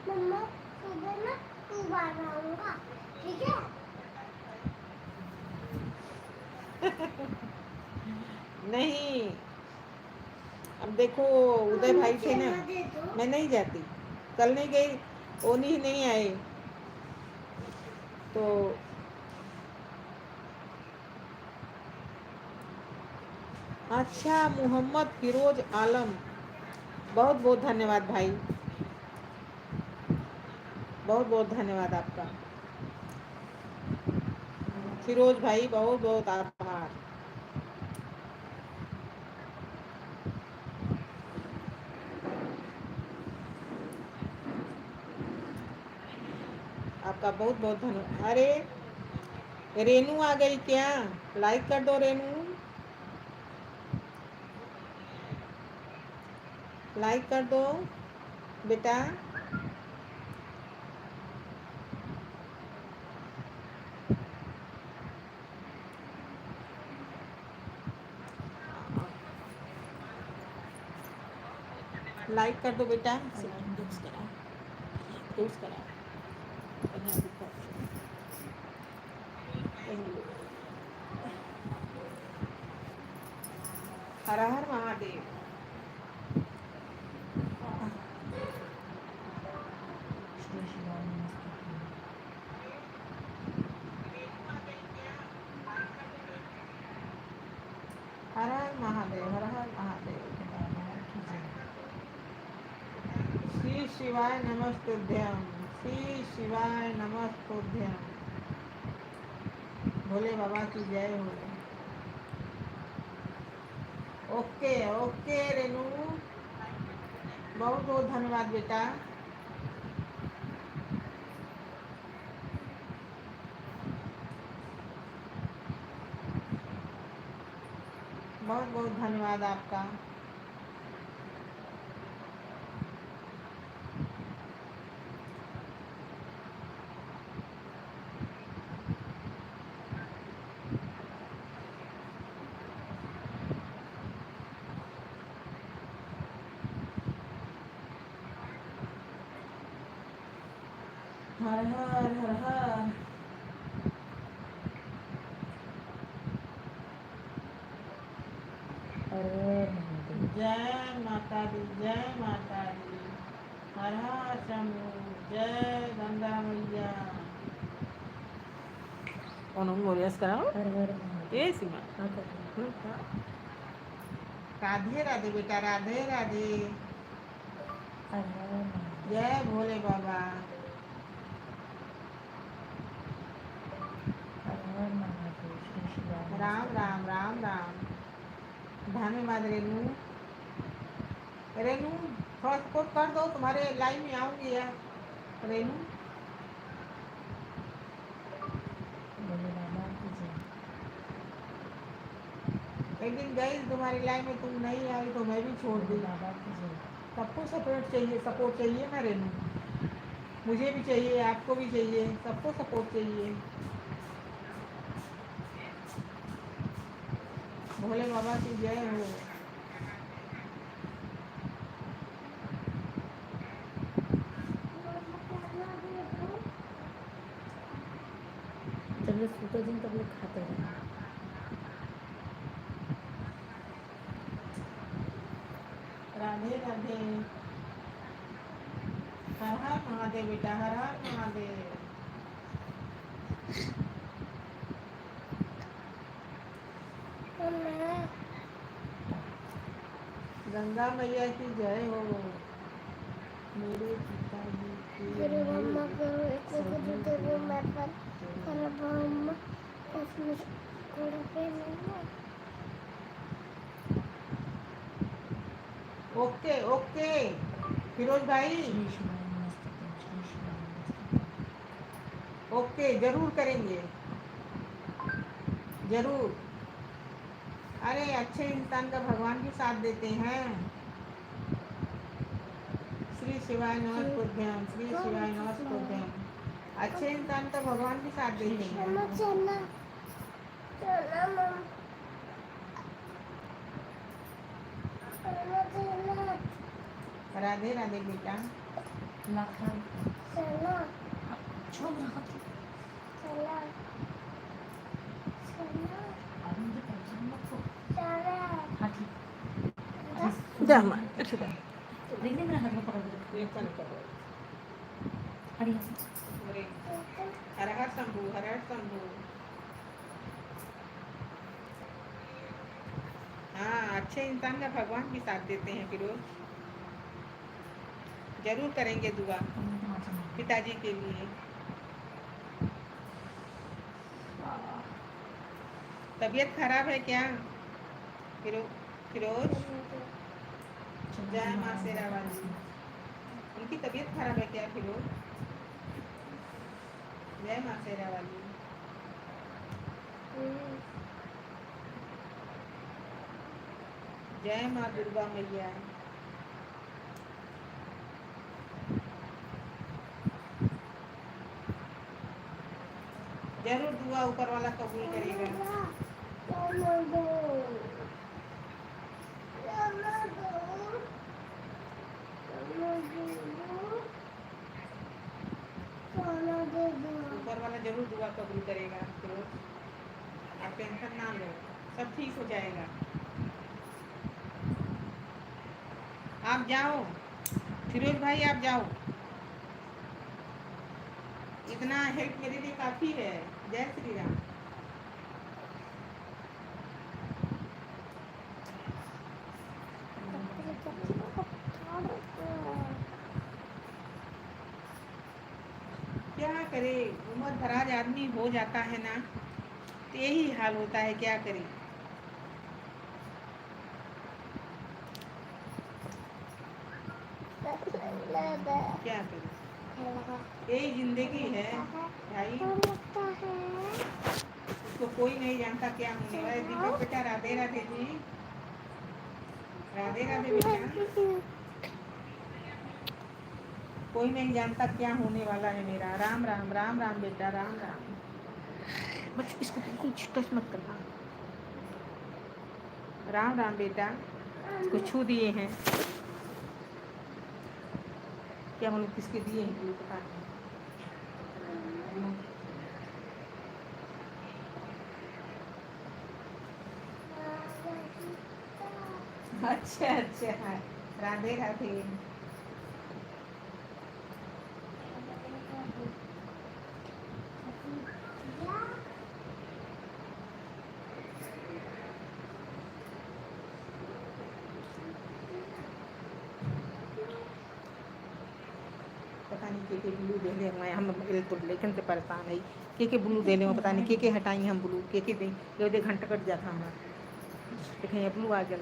मम्मा सुबह ना 2 बार आऊँगा। ठीक है नहीं, अब देखो उदय भाई थे ना, चेना दे दो। मैं नहीं जाती, कल नहीं गई, ओनी नहीं आए तो। अच्छा, मोहम्मद फिरोज आलम, बहुत बहुत धन्यवाद भाई, बहुत बहुत धन्यवाद आपका फिरोज भाई, बहुत बहुत आभार। आपका बहुत बहुत धन्यवाद। अरे रेनू आ गई क्या? लाइक कर दो रेनू, लाइक कर दो बेटा। लाइक कर दो बेटा। टूस करा, टूस करा। हर हर महादेव। श्री शिवाय नमस्ते। महादेव, हर हर महादेव। बाबा की जय। श्री शिवाय नमस्तुभ्यम, श्री शिवाय नमस्तुभ्यम। भोले बाबा की जय हो। ओके ओके रेनू, बहुत बहुत धन्यवाद बेटा। बहुत बहुत धन्यवाद आपका। हर हर हर हर। हर हर महादेव। जय माता दी, जय माता दी। हर हर शंभू, जय गंगा मैया। कराओ हर हर महादेव। ये सीमा। हाँ कर रही हूँ। राधे राधे बेटा, राधे राधे। हर हर महादेव। जय भोले बाबा। हर हर महादेव। श्री शिवाय राम नमस्तुभ्यं। राम राम राम। धन्यवाद रेनू। रेनू थोड़ा सपोर्ट कर दो, तुम्हारे लाइन में आऊंगी यार रेनू। भोले बाबा की जय। एक दिन गई तुम्हारी लाइन में, तुम नहीं आई तो मैं भी छोड़ भोले दी। बाबा की जय। सबको सपोर्ट चाहिए ना रेनू। मुझे भी चाहिए, आपको भी चाहिए, सबको सपोर्ट चाहिए। भोले बाबा की जय हो। जब लोग सूते दिन तब लोग खाते रहे। राधे राधे। हर हर महादेव बेटा, हर हर महादेव। गंगा मैया की जय हो। मेरे पिताजी की मेरे मम्मा को एक सभी दूसरे की रूम में पर मेरा मम्मा उसमें थोड़ा पे ओके ओके फिरोज भाई, श्री शिवाय नमस्तुभ्यं। श्री शिवाय नमस्तुभ्यं। ओके जरूर करेंगे, जरूर। अरे अच्छे इंसान का भगवान भी साथ देते हैं। श्री शिवाय नमस्तुभ्यं, श्री शिवाय नमस्तुभ्यं। अच्छे इंसान का भगवान भी साथ देते हैं। मम्मा चलना चलना मम्मा चलना राधे राधे बेटा। लाखन चलना छोड़ रहा था। चलना चलना अभी मुझे परेशान मत करो। चलना हाँ ठीक। जा माँ, देख ले मेरा हाथ में पकड़ के रखो। अरे यहाँ से। हर हर शंभू, हर हर शंभू। हाँ, अच्छे इंसान का भगवान भी साथ देते हैं फिरोज। जरूर करेंगे दुआ पिताजी के लिए। तबीयत खराब है क्या फिरोज? जय माँ शेरा वाली। उनकी तबीयत खराब है क्या फिरोज? जय माँ शेरा वाली। जय माँ दुर्गा मैया। जरूर दुआ ऊपर वाला कबूल करेगा। ऊपर वाला जरूर दुआ कबूल करेगा फिरोज, आप टेंशन ना लो, सब ठीक हो जाएगा। आप जाओ फिरोज भाई, आप जाओ, इतना हेल्प मेरे लिए काफ़ी है। जय श्री राम। फराज आदमी हो जाता है ना, तो यही हाल होता है, क्या करें। क्या करें, यही जिंदगी है भाई। उसको कोई नहीं जानता क्या होने वाला है। दीपक बेटा राधे राधे जी, राधे राधे बेटा। कोई नहीं जानता क्या होने वाला है मेरा। राम राम राम राम बेटा, राम राम। बस इसको बिल्कुल टच मत करना। राम राम बेटा, इसको छू दिए हैं, क्या मालूम किसके दिए हैं, कोई पता नहीं। अच्छा अच्छा, राधे राधे। पता नहीं के ब्लू दे ले हम तो लेकिन से परेशान है। के ब्लू दे ले, पता नहीं के हटाई हम ब्लू के दें, ये दे घंटा कट जाता हमारा। देखें ब्लू आ गया।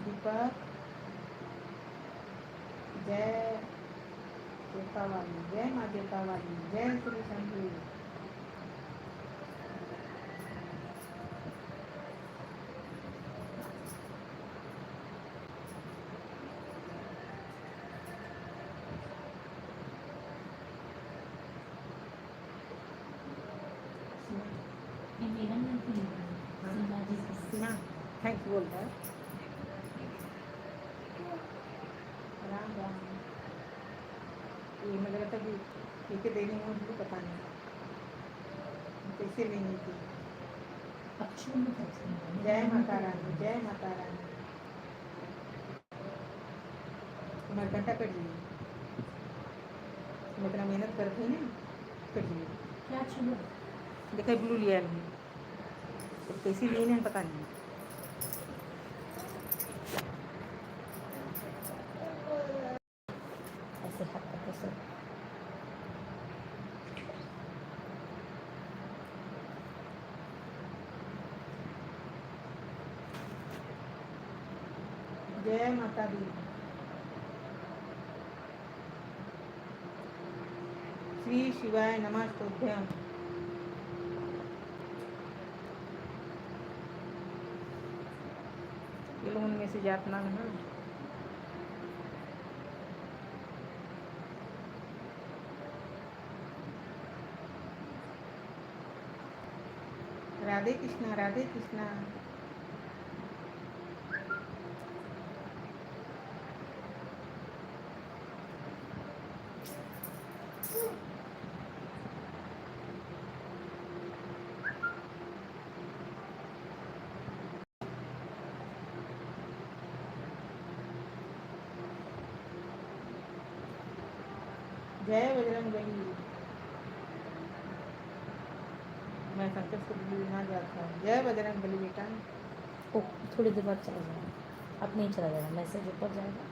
दीपक जय देवता वाली, जय माँ देवता वाली, जय श्री शंभू। ये मेरा नहीं थी, सीमा जी की। सीमा थैंक्स बोलता है। राम राम। ये मुझे लगता कि लेके देनी हो मुझे पता नहीं कैसे लेनी थी। अक्षुण में फंसती हूँ। जय माता रानी, जय माता रानी। तुम्हारे घंटा कट गई, तुम इतना मेहनत करते हैं ना, कट गई। क्या छुआ? देखा ब्लू लिया नहीं, तो कैसे लिए नहीं पता नहीं। ऐसे हाथ करके सब जय माता दी। श्री शिवाय नमस्तुभ्यम। ये लोगों में से जातना है ना। राधे कृष्णा, राधे कृष्णा। जय बजरंग बली। मैं संकट से दूर ना जाता। जय बजरंग बली बेटा। ओ थोड़ी देर बाद चला जाएगा, अब नहीं चला जाएगा, मैसेज ऊपर जाएगा।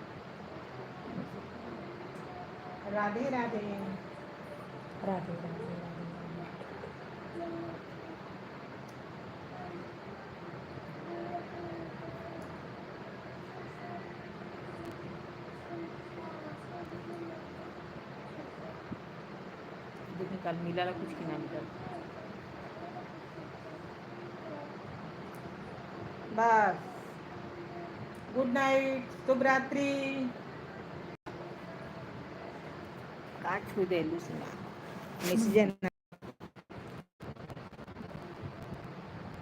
राधे राधे। राधे राधे राधे राधे। देखिए कल मिला कुछ की ना मिला। बस गुड नाइट, शुभ रात्रि। काट छू दे लूसीना मैसेज।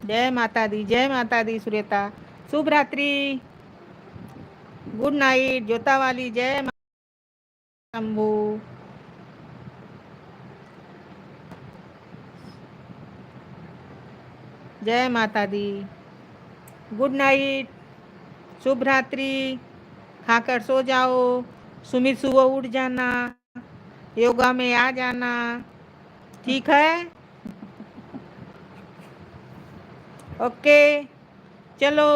जय माता दी, जय माता दी सुरेता। शुभ रात्रि, गुड नाइट जोता वाली। जय माता शंभू। जय माता दी, गुड नाइट, शुभ रात्रि। खाकर सो जाओ। सुमित सुबह उठ जाना, योगा में आ जाना, ठीक है। ओके चलो।